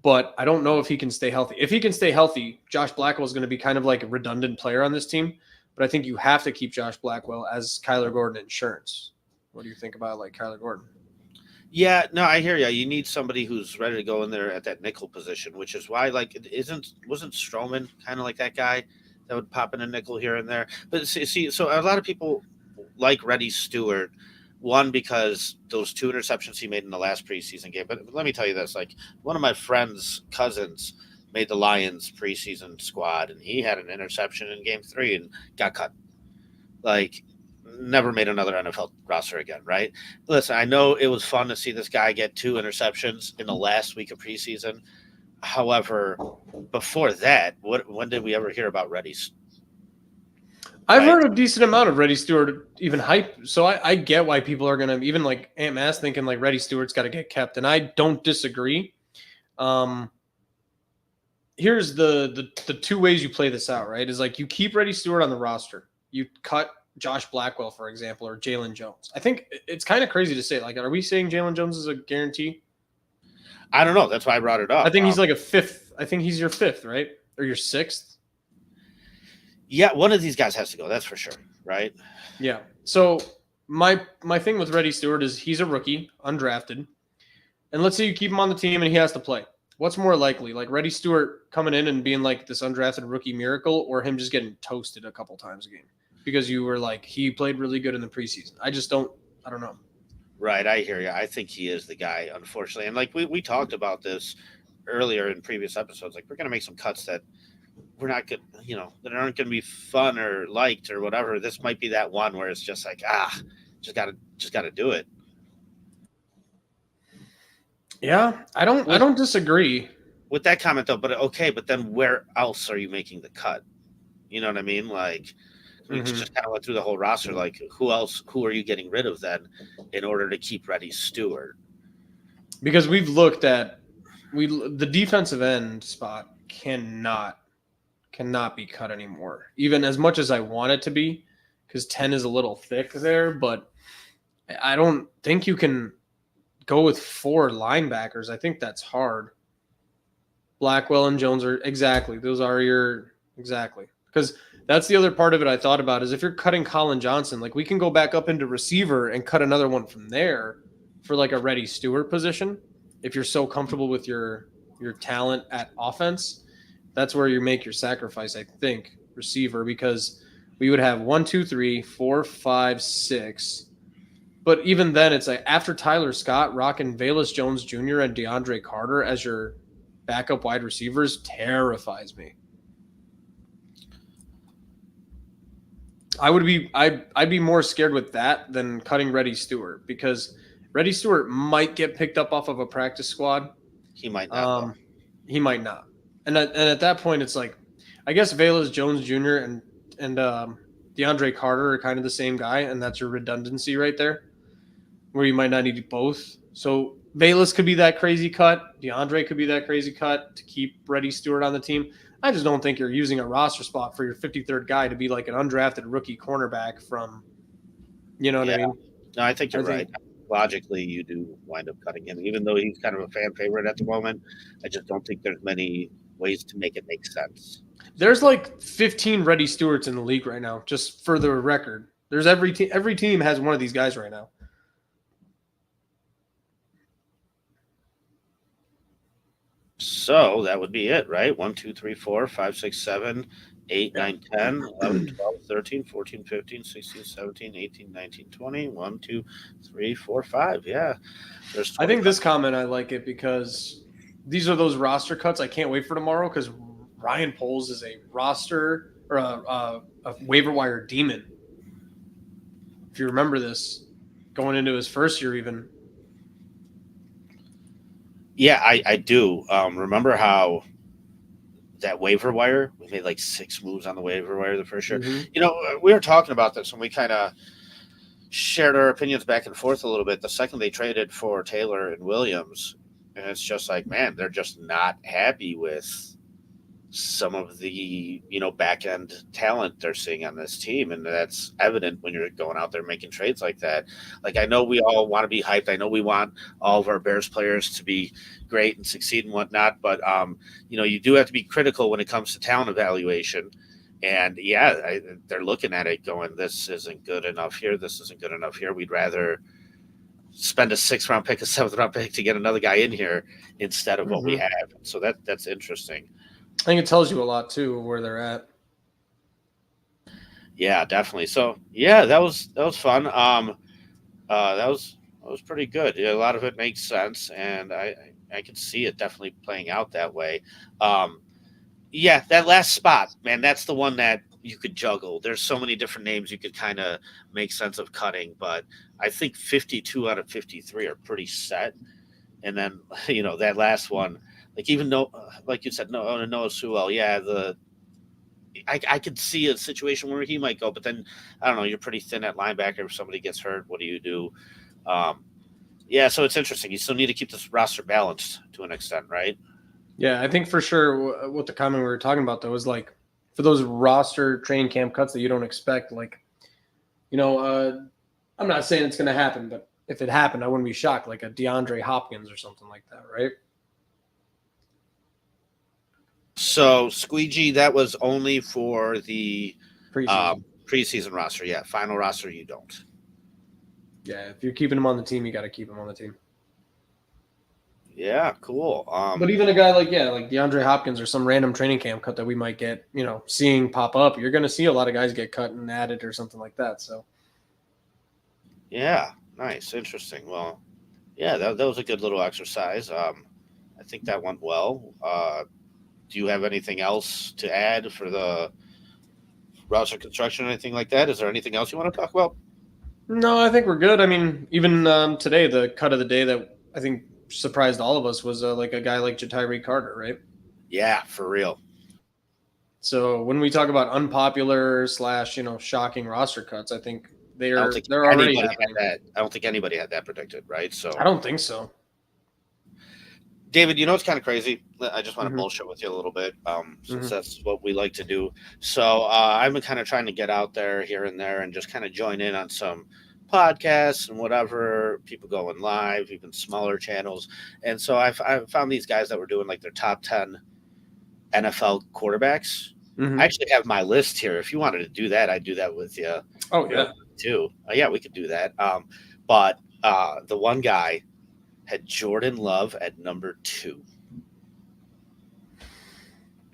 But I don't know if he can stay healthy. If he can stay healthy, Josh Blackwell is going to be kind of like a redundant player on this team. But I think you have to keep Josh Blackwell as Kyler Gordon insurance. What do you think about like Kyler Gordon?
Yeah, no, I hear you. You need somebody who's ready to go in there at that nickel position, which is why, like, wasn't Strowman kind of like that guy that would pop in a nickel here and there? But see, so a lot of people like Reddy Stewart, one because those 2 interceptions he made in the last preseason game. But let me tell you this: like, one of my friend's cousins made the Lions preseason squad, and he had an interception in Game 3 and got cut. Like, never made another NFL roster again, right? Listen, I know it was fun to see this guy get 2 interceptions in the last week of preseason. However, before that, when did we ever hear about Reddy's?
I've heard a decent amount of Reddy Stewart even hype, so I get why people are going to, even like Aunt Mass thinking like Reddy Stewart's got to get kept, and I don't disagree. Here's the 2 ways you play this out, right? Is like you keep Reddy Stewart on the roster. You cut Josh Blackwell, for example, or Jalen Jones. I think it's kind of crazy to say. Like, are we saying Jalen Jones is a guarantee?
I don't know. That's why I brought it up.
I think he's like a 5th. I think he's your 5th, right? Or your 6th.
Yeah, one of these guys has to go. That's for sure, right?
Yeah. So my thing with Reddy Stewart is he's a rookie, undrafted, and let's say you keep him on the team and he has to play. What's more likely, like Reddy Stewart coming in and being like this undrafted rookie miracle, or him just getting toasted a couple times a game because you were like he played really good in the preseason? I don't know.
Right, I hear you. I think he is the guy, unfortunately. And like we talked about this earlier in previous episodes, like we're gonna make some cuts that we're not good, that aren't going to be fun or liked or whatever. This might be that one where it's just like, just gotta do it.
Yeah, I don't disagree
with that comment though. But okay, but then where else are you making the cut? You know what I mean? Like we just kind of went through the whole roster. Like who are you getting rid of then in order to keep Reddy Stewart?
Because we've looked at the defensive end spot cannot be cut anymore, even as much as I want it to be, because 10 is a little thick there, but I don't think you can go with 4 linebackers. I think that's hard. Blackwell and Jones are exactly, because that's the other part of it I thought about is if you're cutting Colin Johnson, like we can go back up into receiver and cut another one from there for like a Reddy Stewart position. If you're so comfortable with your talent at offense, that's where you make your sacrifice, I think, receiver, because we would have 1, 2, 3, 4, 5, 6. But even then, it's like after Tyler Scott, rocking Velus Jones Jr. and DeAndre Carter as your backup wide receivers terrifies me. I'd be more scared with that than cutting Reddy Stewart, because Reddy Stewart might get picked up off of a practice squad.
He might not.
He might not. And at that point, it's like, I guess Velus Jones Jr. and DeAndre Carter are kind of the same guy, and that's your redundancy right there, where you might not need both. So Velus could be that crazy cut. DeAndre could be that crazy cut to keep Reddy Stewart on the team. I just don't think you're using a roster spot for your 53rd guy to be like an undrafted rookie cornerback from, you know what I mean?
No, I think you're right. Logically, you do wind up cutting him, even though he's kind of a fan favorite at the moment. I just don't think there's many ways to make it make sense.
There's like 15 Reddy Stewarts in the league right now, just for the record. There's every team has one of these guys right now.
So that would be it, right? 1, 2, 3, 4, 5, 6, 7, 8, 9, 10, 11, 12, 13, 14, 15, 16, 17, 18, 19, 20. 1, 2, 3, 4, 5. Yeah.
I think this comment, I like it because these are those roster cuts I can't wait for tomorrow, because Ryan Poles is a roster or a waiver wire demon. If you remember this, going into his first year even.
Yeah, I do. Remember how that waiver wire, we made like 6 moves on the waiver wire the first year.
Mm-hmm.
We were talking about this when we kind of shared our opinions back and forth a little bit. The second they traded for Taylor and Williams, and it's just like, man, they're just not happy with some of the back end talent they're seeing on this team, and that's evident when you're going out there making trades like that. Like, I know we all want to be hyped. I know we want all of our Bears players to be great and succeed and whatnot, but you do have to be critical when it comes to talent evaluation. And yeah, they're looking at it going, this isn't good enough here, this isn't good enough here. We'd rather spend a 6th-round pick, a 7th-round pick to get another guy in here instead of what we have. So that's interesting.
I think it tells you a lot too of where they're at.
Yeah, definitely. So yeah, that was fun. That was pretty good. Yeah, a lot of it makes sense, and I can see it definitely playing out that way. Yeah, that last spot, man, that's the one that you could juggle. There's so many different names you could kind of make sense of cutting, but I think 52 out of 53 are pretty set. And then that last one, like, even though, like you said, Noah Sewell, yeah, I could see a situation where he might go, but then I don't know. You're pretty thin at linebacker. If somebody gets hurt, what do you do? Yeah, so it's interesting. You still need to keep this roster balanced to an extent, right?
Yeah, I think for sure what the comment we were talking about though is like for those roster training camp cuts that you don't expect, like I'm not saying it's going to happen, but if it happened, I wouldn't be shocked, like a DeAndre Hopkins or something like that, right?
So Squeegee, that was only for the preseason roster. Yeah, final roster you don't.
Yeah, if you're keeping him on the team, you got to keep him on the team.
Yeah, cool.
But even a guy like DeAndre Hopkins or some random training camp cut that we might get, seeing pop up, you're going to see a lot of guys get cut and added or something like that. So.
Yeah, nice, interesting. Well, yeah, that was a good little exercise. I think that went well. Do you have anything else to add for the roster construction or anything like that? Is there anything else you want to talk about?
No, I think we're good. I mean, even today, the cut of the day that I think surprised all of us was like a guy like Ja'Tyre Carter, right?
Yeah, for real.
So when we talk about unpopular / shocking roster cuts, I think they're already happening.
I don't think anybody had that predicted, right? So
I don't think so.
David, it's kind of crazy. I just want to bullshit with you a little bit, since that's what we like to do. So I've been kind of trying to get out there here and there and just kind of join in on some podcasts and whatever, people going live, even smaller channels. And so I found these guys that were doing like their top 10 NFL quarterbacks. I actually have my list here. If you wanted to do that, I'd do that with you.
Oh, yeah.
Too. Yeah, we could do that. But the one guy had Jordan Love at number 2.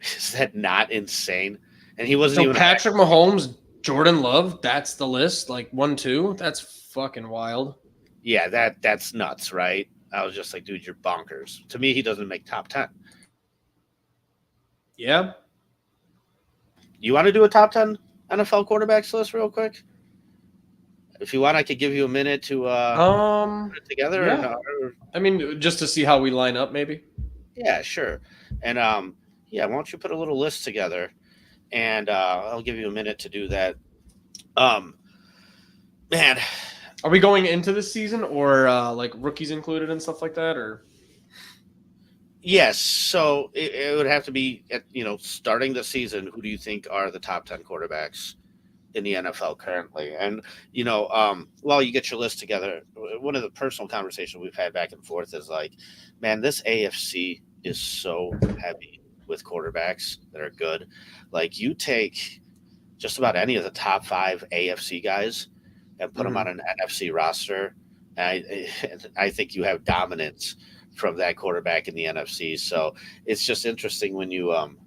Is that not insane? And he wasn't even
Patrick Mahomes, Jordan Love. That's the list, like 1, 2. That's fucking wild.
Yeah, that's nuts, right? I was just like, dude, you're bonkers. To me, he doesn't make top 10.
Yeah.
You want to do a top 10 NFL quarterbacks list real quick? If you want, I could give you a minute to put it together.
Yeah. I mean, just to see how we line up, maybe.
Yeah, sure. And why don't you put a little list together, and I'll give you a minute to do that. Man,
are we going into this season or like rookies included and stuff like that, or?
Yes. So it would have to be at starting the season. Who do you think are the top 10 quarterbacks in the NFL currently? And while you get your list together, one of the personal conversations we've had back and forth is like, man, this AFC is so heavy with quarterbacks that are good. Like, you take just about any of the top 5 AFC guys and put them on an NFC roster, and I think you have dominance from that quarterback in the NFC. So it's just interesting when you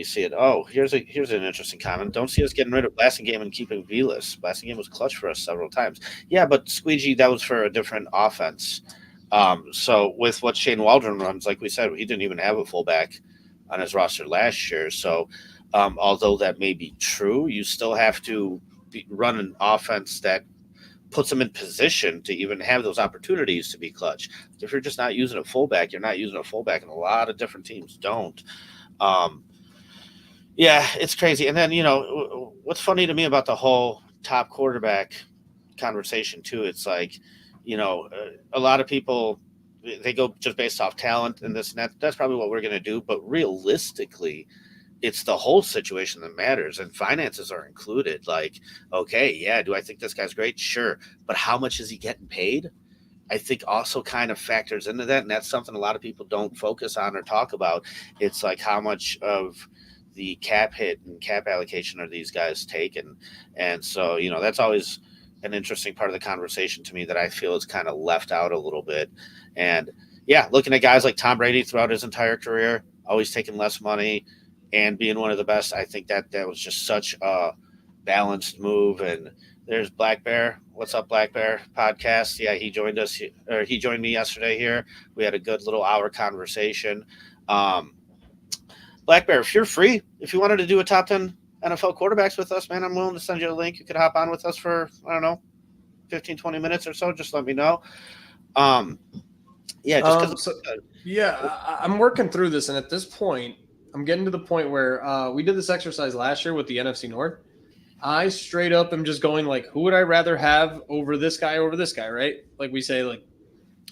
see it. Oh, here's an interesting comment. Don't see us getting rid of Blasingame and keeping Velas. Blasingame was clutch for us several times. Yeah, but Squeegee, that was for a different offense. So with what Shane Waldron runs, like we said, he didn't even have a fullback on his roster last year. So although that may be true, you still have to run an offense that puts them in position to even have those opportunities to be clutch. If you're just not using a fullback, you're not using a fullback, and a lot of different teams don't. Um, yeah, it's crazy. And then, what's funny to me about the whole top quarterback conversation too, it's like, a lot of people, they go just based off talent and this and that. That's probably what we're going to do. But realistically, it's the whole situation that matters, and finances are included. Like, okay, yeah, do I think this guy's great? Sure. But how much is he getting paid? I think also kind of factors into that. And that's something a lot of people don't focus on or talk about. It's like, how much of the cap hit and cap allocation are these guys taking? And so, that's always an interesting part of the conversation to me that I feel is kind of left out a little bit. And yeah, looking at guys like Tom Brady throughout his entire career, always taking less money and being one of the best, I think that was just such a balanced move. And there's Black Bear. What's up, Black Bear podcast? Yeah, he joined us, or he joined me yesterday here. We had a good little hour conversation. Black Bear, if you're free, if you wanted to do a top 10 NFL quarterbacks with us, man, I'm willing to send you a link. You could hop on with us for, I don't know, 15, 20 minutes or so. Just let me know. Yeah, just because.
I'm working through this, and at this point, I'm getting to the point where we did this exercise last year with the NFC North. I straight up am just going like, who would I rather have over this guy, right? Like we say, like,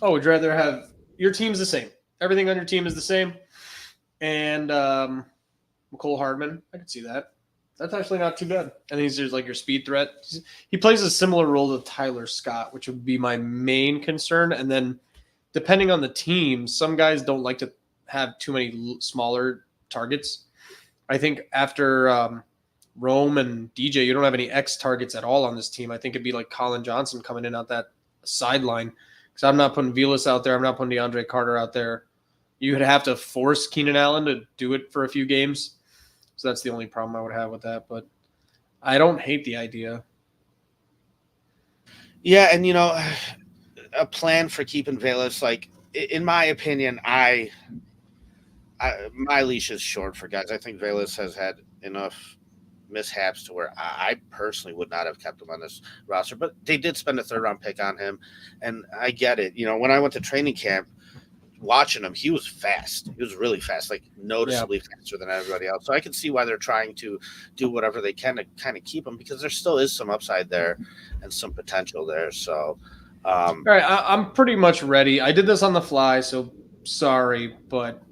oh, would you rather have your team's the same? Everything on your team is the same. And McCole Hardman, I could see that. That's actually not too bad. And he's just like your speed threat. He plays a similar role to Tyler Scott, which would be my main concern. And then depending on the team, some guys don't like to have too many smaller targets. I think after Rome and DJ, you don't have any X targets at all on this team. I think it'd be like Colin Johnson coming in out that sideline, because I'm not putting Velas out there. I'm not putting DeAndre Carter out there. You would have to force Keenan Allen to do it for a few games. So that's the only problem I would have with that. But I don't hate the idea.
Yeah, and, a plan for keeping Velas, like, in my opinion, my leash is short for guys. I think Velas has had enough mishaps to where I personally would not have kept him on this roster. But they did spend a third-round pick on him, and I get it. When I went to training camp, watching him, he was fast. He was really fast, like noticeably faster than everybody else. So I can see why they're trying to do whatever they can to kind of keep him, because there still is some upside there and some potential there. So,
all right, I'm pretty much ready. I did this on the fly, so sorry, but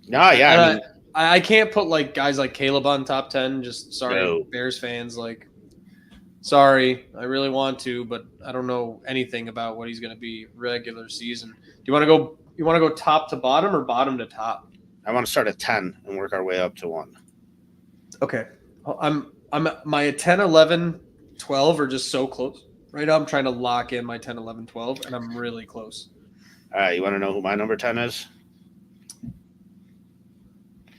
no, yeah,
I can't put like guys like Caleb on top 10. Just sorry,
no.
Bears fans. Like, sorry, I really want to, but I don't know anything about what he's going to be regular season. Do you want to go? You want to go top to bottom or bottom to top?
I want to start at 10 and work our way up to 1.
Okay. My 10, 11, 12 are just so close. Right now I'm trying to lock in my 10, 11, 12, and I'm really close.
All right, you want to know who my number 10 is?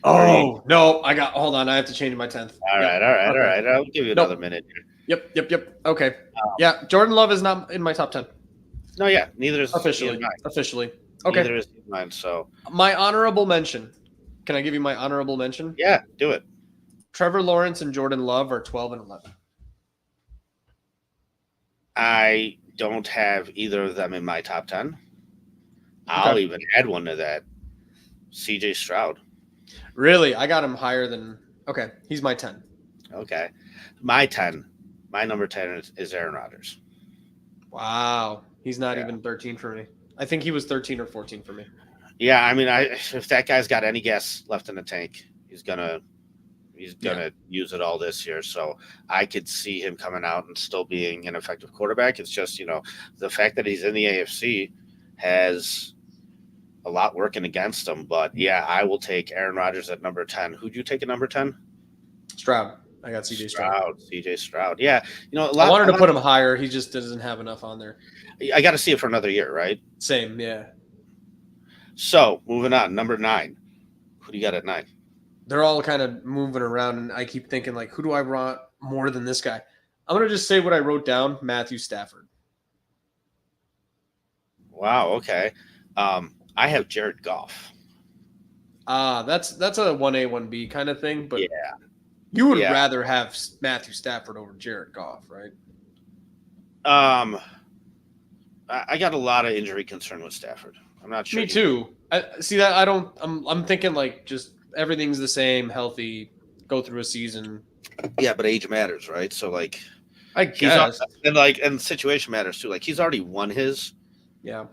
Oh, no, hold on. I have to change my 10th.
All right. I'll give you another minute here.
Yep. Okay. Yeah, Jordan Love is not in my top 10.
No, yeah, neither is
officially. Okay.
Neither is mine. So
my honorable mention. Can I give you my honorable mention?
Yeah, do it.
Trevor Lawrence and Jordan Love are 12 and 11.
I don't have either of them in my top 10. I'll even add one to that. CJ Stroud.
Really? I got him higher than – okay, he's my 10.
Okay. My number 10 is Aaron Rodgers.
Wow. He's not even 13 for me. I think he was 13 or 14 for me.
Yeah, I mean, if that guy's got any gas left in the tank, he's gonna use it all this year. So I could see him coming out and still being an effective quarterback. It's just, the fact that he's in the AFC has a lot working against him. But yeah, I will take Aaron Rodgers at number 10. Who'd you take at number 10?
Stroud. I got CJ Stroud.
CJ Stroud. Yeah.
I wanted to put him higher. He just doesn't have enough on there.
I got to see it for another year, right?
Same, yeah.
So moving on, number 9. Who do you got at 9?
They're all kind of moving around, and I keep thinking, like, who do I want more than this guy? I'm going to just say what I wrote down, Matthew Stafford.
Wow, okay. I have Jared Goff.
That's a 1A, 1B kind of thing, but
yeah.
You would rather have Matthew Stafford over Jared Goff, right?
I got a lot of injury concern with Stafford. I'm not sure.
Me too. I see that. I don't. I'm thinking like just everything's the same, healthy, go through a season.
Yeah, but age matters, right? So like
I guess.
and situation matters too. Like he's already won his.
Yeah.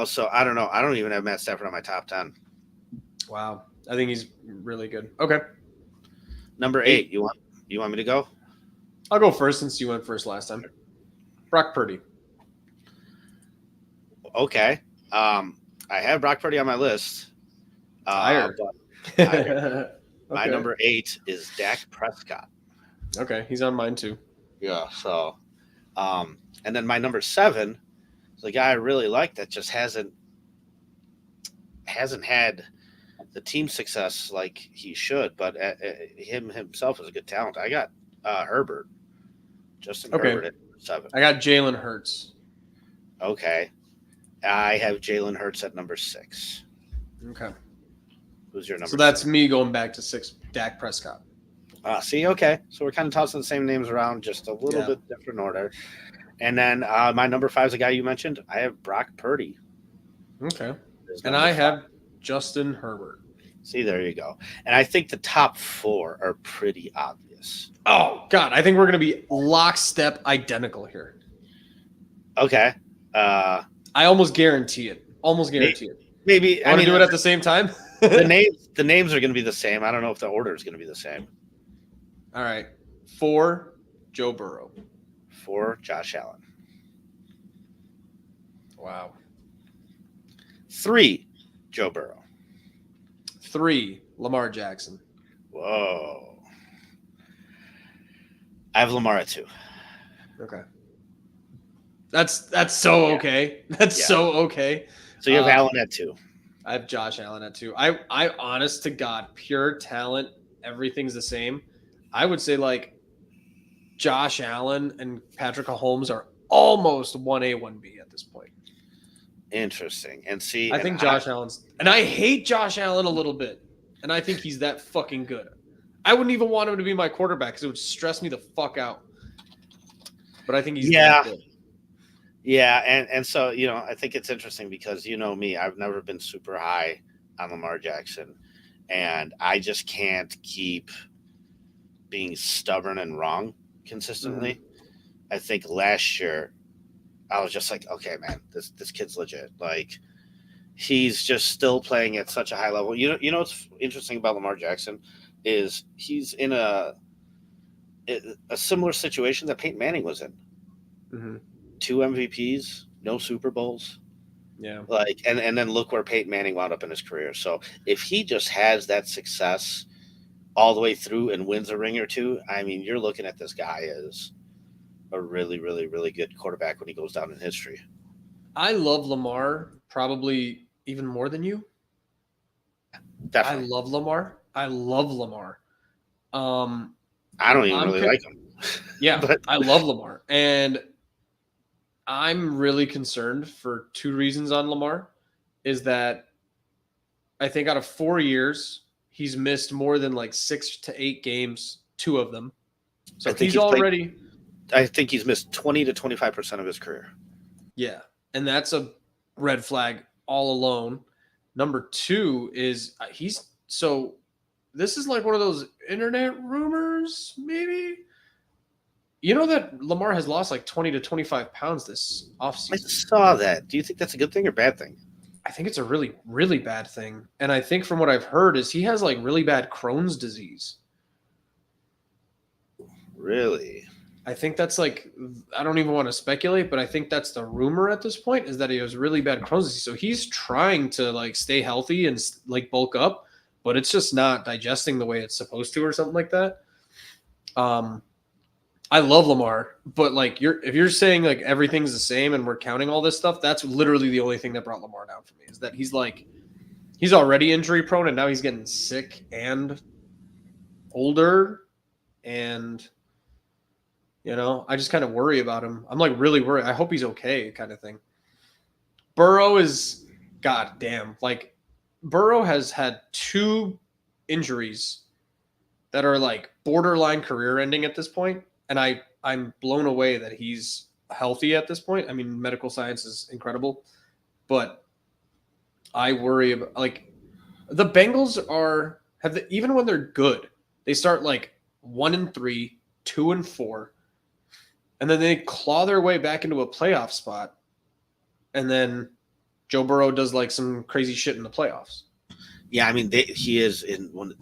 So I don't know. I don't even have Matt Stafford on my top 10.
Wow. I think he's really good. Okay.
Number 8. You want me to go?
I'll go first since you went first last time. Brock Purdy.
Okay. I have Brock Purdy on my list.
Higher.
Higher. My
Okay.
number 8 is Dak Prescott.
Okay, he's on mine too.
Yeah. So, and then my number 7 is a guy I really like that just hasn't had the team success like he should, but him himself is a good talent. I got Herbert, Justin Herbert at 7.
I got Jalen Hurts.
Okay, I have Jalen Hurts at number 6.
Okay,
who's your number?
So that's 6? Me going back to 6. Dak Prescott.
See, okay, so we're kind of tossing the same names around, just a little bit different order. And then my number 5 is a guy you mentioned. I have Brock Purdy.
Okay, and I have Justin Herbert.
See, there you go. And I think the top 4 are pretty obvious.
Oh, God. I think we're going to be lockstep identical here.
Okay.
I almost guarantee it.
Maybe.
I want to do it at the same time?
the names are going to be the same. I don't know if the order is going to be the same.
All right. 4, Joe Burrow.
4, Josh Allen.
Wow.
3, Joe Burrow.
3, Lamar Jackson.
Whoa. I have Lamar at 2.
Okay. That's so okay. That's so okay.
So you have Allen at 2.
I have Josh Allen at 2. I honest to God, pure talent, everything's the same. I would say like Josh Allen and Patrick Mahomes are almost 1A, 1B at this point.
Interesting. And see,
I think Josh Allen's, and I hate Josh Allen a little bit, and I think he's that fucking good. I wouldn't even want him to be my quarterback because it would stress me the fuck out. But I think he's that good.
Yeah, and so, I think it's interesting because me, I've never been super high on Lamar Jackson, and I just can't keep being stubborn and wrong consistently. Mm-hmm. I think last year I was just like, okay, man, this kid's legit. Like, he's just still playing at such a high level. You know what's interesting about Lamar Jackson is he's in a similar situation that Peyton Manning was in.
Mm-hmm.
2 MVPs, no Super Bowls.
Yeah.
Like, and then look where Peyton Manning wound up in his career. So if he just has that success all the way through and wins a ring or two, I mean, you're looking at this guy as a really, really, really good quarterback when he goes down in history.
I love Lamar probably even more than you.
Definitely.
I love Lamar. I
don't even really like him.
Yeah, but I love Lamar. And I'm really concerned for 2 reasons on Lamar. Is that I think out of 4 years, he's missed more than like 6 to 8 games, 2 of them. So
I think he's missed 20 to 25% of his career.
Yeah, and that's a red flag all alone. Number 2 is this is like one of those internet rumors, maybe. You know that Lamar has lost like 20 to 25 pounds this offseason.
I saw that. Do you think that's a good thing or bad thing?
I think it's a really, really bad thing. And I think from what I've heard is he has like really bad Crohn's disease.
Really?
I think that's like, I don't even want to speculate, but I think that's the rumor at this point is that he has really bad Crohn's disease. So he's trying to like stay healthy and like bulk up, but it's just not digesting the way it's supposed to or something like that. I love Lamar, but like if you're saying like everything's the same and we're counting all this stuff, that's literally the only thing that brought Lamar down for me is that he's already injury prone and now he's getting sick and older, and I just kind of worry about him. I'm like really worried. I hope he's okay, kind of thing. Burrow is goddamn. Like Burrow has had 2 injuries that are like borderline career ending at this point. And I'm blown away that he's healthy at this point. I mean, medical science is incredible, but I worry about like the Bengals even when they're good, they start like 1-3, 2-4, and then they claw their way back into a playoff spot, and then Joe Burrow does like some crazy shit in the playoffs.
Yeah, I mean, he is in one of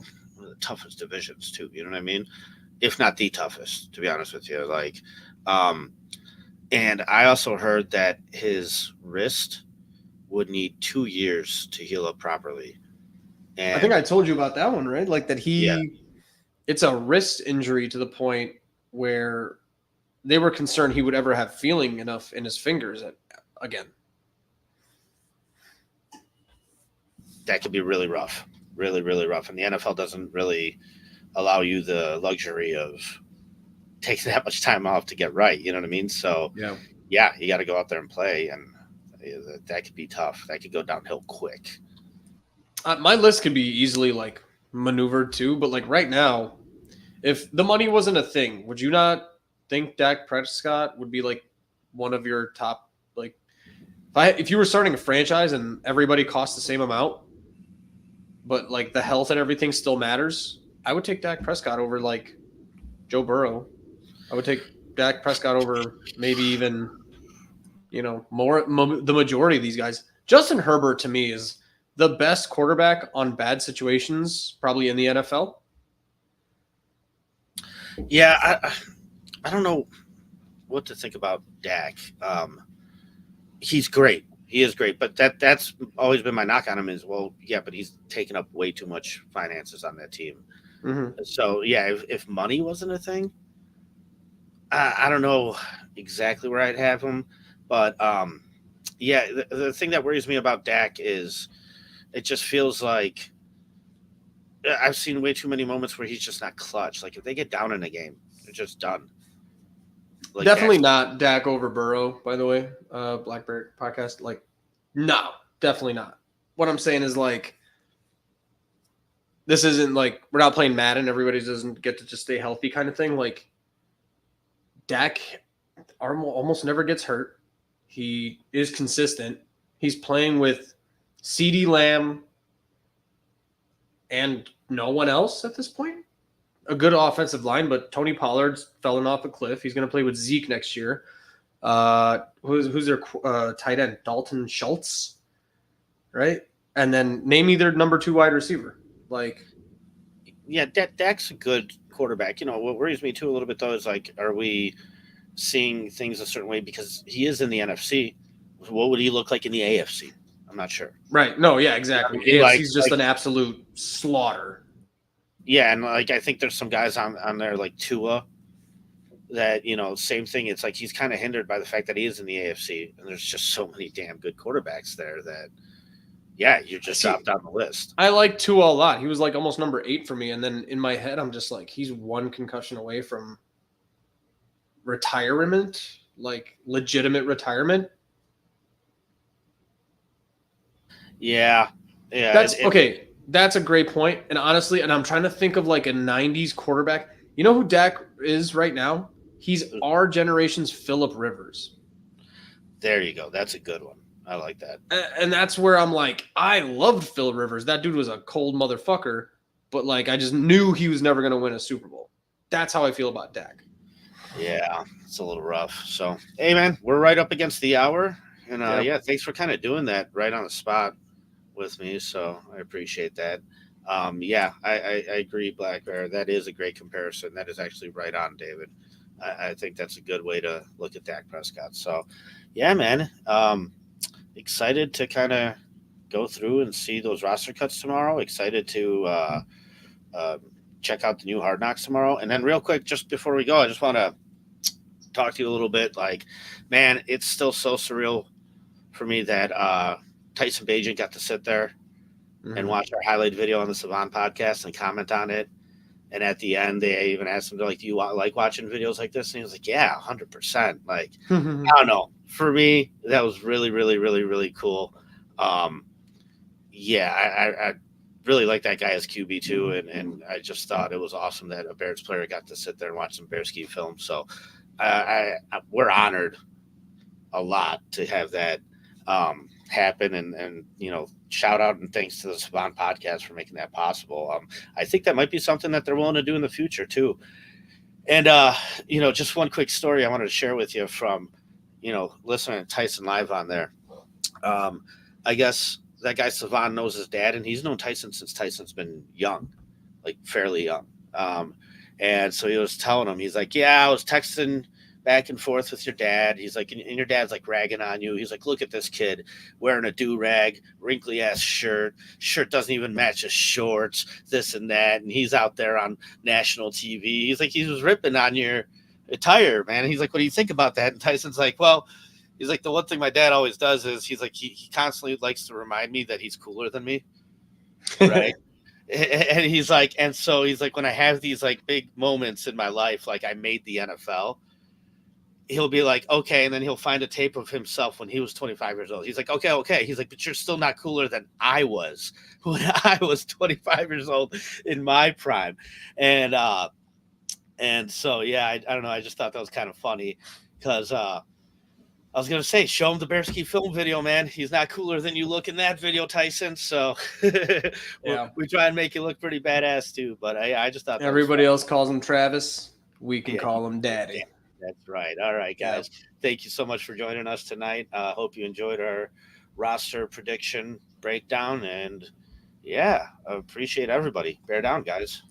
the toughest divisions too. You know what I mean? If not the toughest, to be honest with you. Like, and I also heard that his wrist would need 2 years to heal up properly. And
I think I told you about that one, right? Like that it's a wrist injury to the point where they were concerned he would ever have feeling enough in his fingers again.
that could be really rough, really, really rough. And the NFL doesn't really allow you the luxury of taking that much time off to get right. You know what I mean? So, yeah, you got to go out there and play. And that could be tough. That could go downhill quick.
My list could be easily like maneuvered too, but like right now, if the money wasn't a thing, would you not think Dak Prescott would be like one of your top, like if you were starting a franchise and everybody costs the same amount, but like the health and everything still matters, I would take Dak Prescott over like Joe Burrow. I would take Dak Prescott over maybe even, the majority of these guys. Justin Herbert to me is the best quarterback on bad situations probably in the NFL.
Yeah, I don't know what to think about Dak. He's great. He is great, but that's always been my knock on him is, well, yeah, but he's taken up way too much finances on that team.
Mm-hmm.
So, yeah, if money wasn't a thing, I don't know exactly where I'd have him. But, yeah, the thing that worries me about Dak is it just feels like I've seen way too many moments where he's just not clutch. Like, if they get down in a game, they're just done.
Like definitely not Dak over Burrow, by the way. Blackberry podcast. Like, no, definitely not. What I'm saying is like, this isn't like we're not playing Madden. Everybody doesn't get to just stay healthy kind of thing. Like, Dak almost never gets hurt. He is consistent. He's playing with CeeDee Lamb and no one else at this point. A good offensive line, but Tony Pollard's fallen off a cliff. He's going to play with Zeke next year. Who's their tight end? Dalton Schultz, right? And then name me their number 2 wide receiver. Like,
yeah, Dak's a good quarterback. What worries me too a little bit though is like, are we seeing things a certain way because he is in the NFC? What would he look like in the AFC? I'm not sure.
Right? No, yeah, exactly. AFC's just an absolute slaughter.
Yeah, and like I think there's some guys on there like Tua that, same thing. It's like he's kind of hindered by the fact that he is in the AFC, and there's just so many damn good quarterbacks there that, yeah, you just dropped down the list.
I like Tua a lot. He was like almost number 8 for me, and then in my head, I'm just like, he's one concussion away from retirement, like legitimate retirement.
Yeah.
Okay. That's a great point. And honestly, I'm trying to think of like a 90s quarterback. You know who Dak is right now? He's our generation's Phillip Rivers.
There you go. That's a good one. I like that.
And that's where I'm like, I loved Phillip Rivers. That dude was a cold motherfucker, but like I just knew he was never going to win a Super Bowl. That's how I feel about Dak.
Yeah, it's a little rough. So, hey, man, we're right up against the hour. And yeah, thanks for kind of doing that right on the spot with me, so I appreciate that. Yeah, I agree, Black Bear. That is a great comparison. That is actually right on, David. I think that's a good way to look at Dak Prescott. So, yeah, man, excited to kind of go through and see those roster cuts tomorrow. Excited to check out the new Hard Knocks tomorrow. And then real quick, just before we go, I just want to talk to you a little bit. Like, man, it's still so surreal for me that Tyson Bagent got to sit there and watch our highlight video on the Savant podcast and comment on it. And at the end, they even asked him, like, do you like watching videos like this? And he was like, yeah, 100%. Like, I don't know. For me, that was really, really, really, really cool. Yeah, I really like that guy as QB too. And I just thought it was awesome that a Bears player got to sit there and watch some BEARSKIFILM. So we're honored a lot to have that happen. And shout out and thanks to the Savant podcast for making that possible. I think that might be something that they're willing to do in the future too. And just one quick story I wanted to share with you from listening to Tyson live on there. um, I guess that guy Savant knows his dad, and he's known Tyson since Tyson's been young, like fairly young. And so he was telling him, he's like, "Yeah, I was texting back and forth with your dad." He's like, and your dad's like ragging on you. He's like, "Look at this kid wearing a do rag, wrinkly ass shirt doesn't even match his shorts, this and that." And he's out there on national TV. He's like, he was ripping on your attire, man. And he's like, "What do you think about that?" And Tyson's like, "Well," he's like, "the one thing my dad always does is he's like he constantly likes to remind me that he's cooler than me, right?" And he's like, and so he's like, when I have these like big moments in my life, like I made the NFL, he'll be like, "Okay," and then he'll find a tape of himself when he was 25 years old. He's like, "Okay, okay." He's like, "But you're still not cooler than I was when I was 25 years old in my prime." And so yeah, I don't know. I just thought that was kind of funny because I was gonna say, show him the Bearski film video, man. He's not cooler than you look in that video, Tyson. So
Yeah.
we try and make you look pretty badass too. But I just thought that
Everybody else calls him Travis. We can
yeah,
call him Daddy.
that's right. All right,
Yeah.
guys. Thank you so much for joining us tonight. Hope you enjoyed our roster prediction breakdown. And yeah, appreciate everybody. Bear down, guys.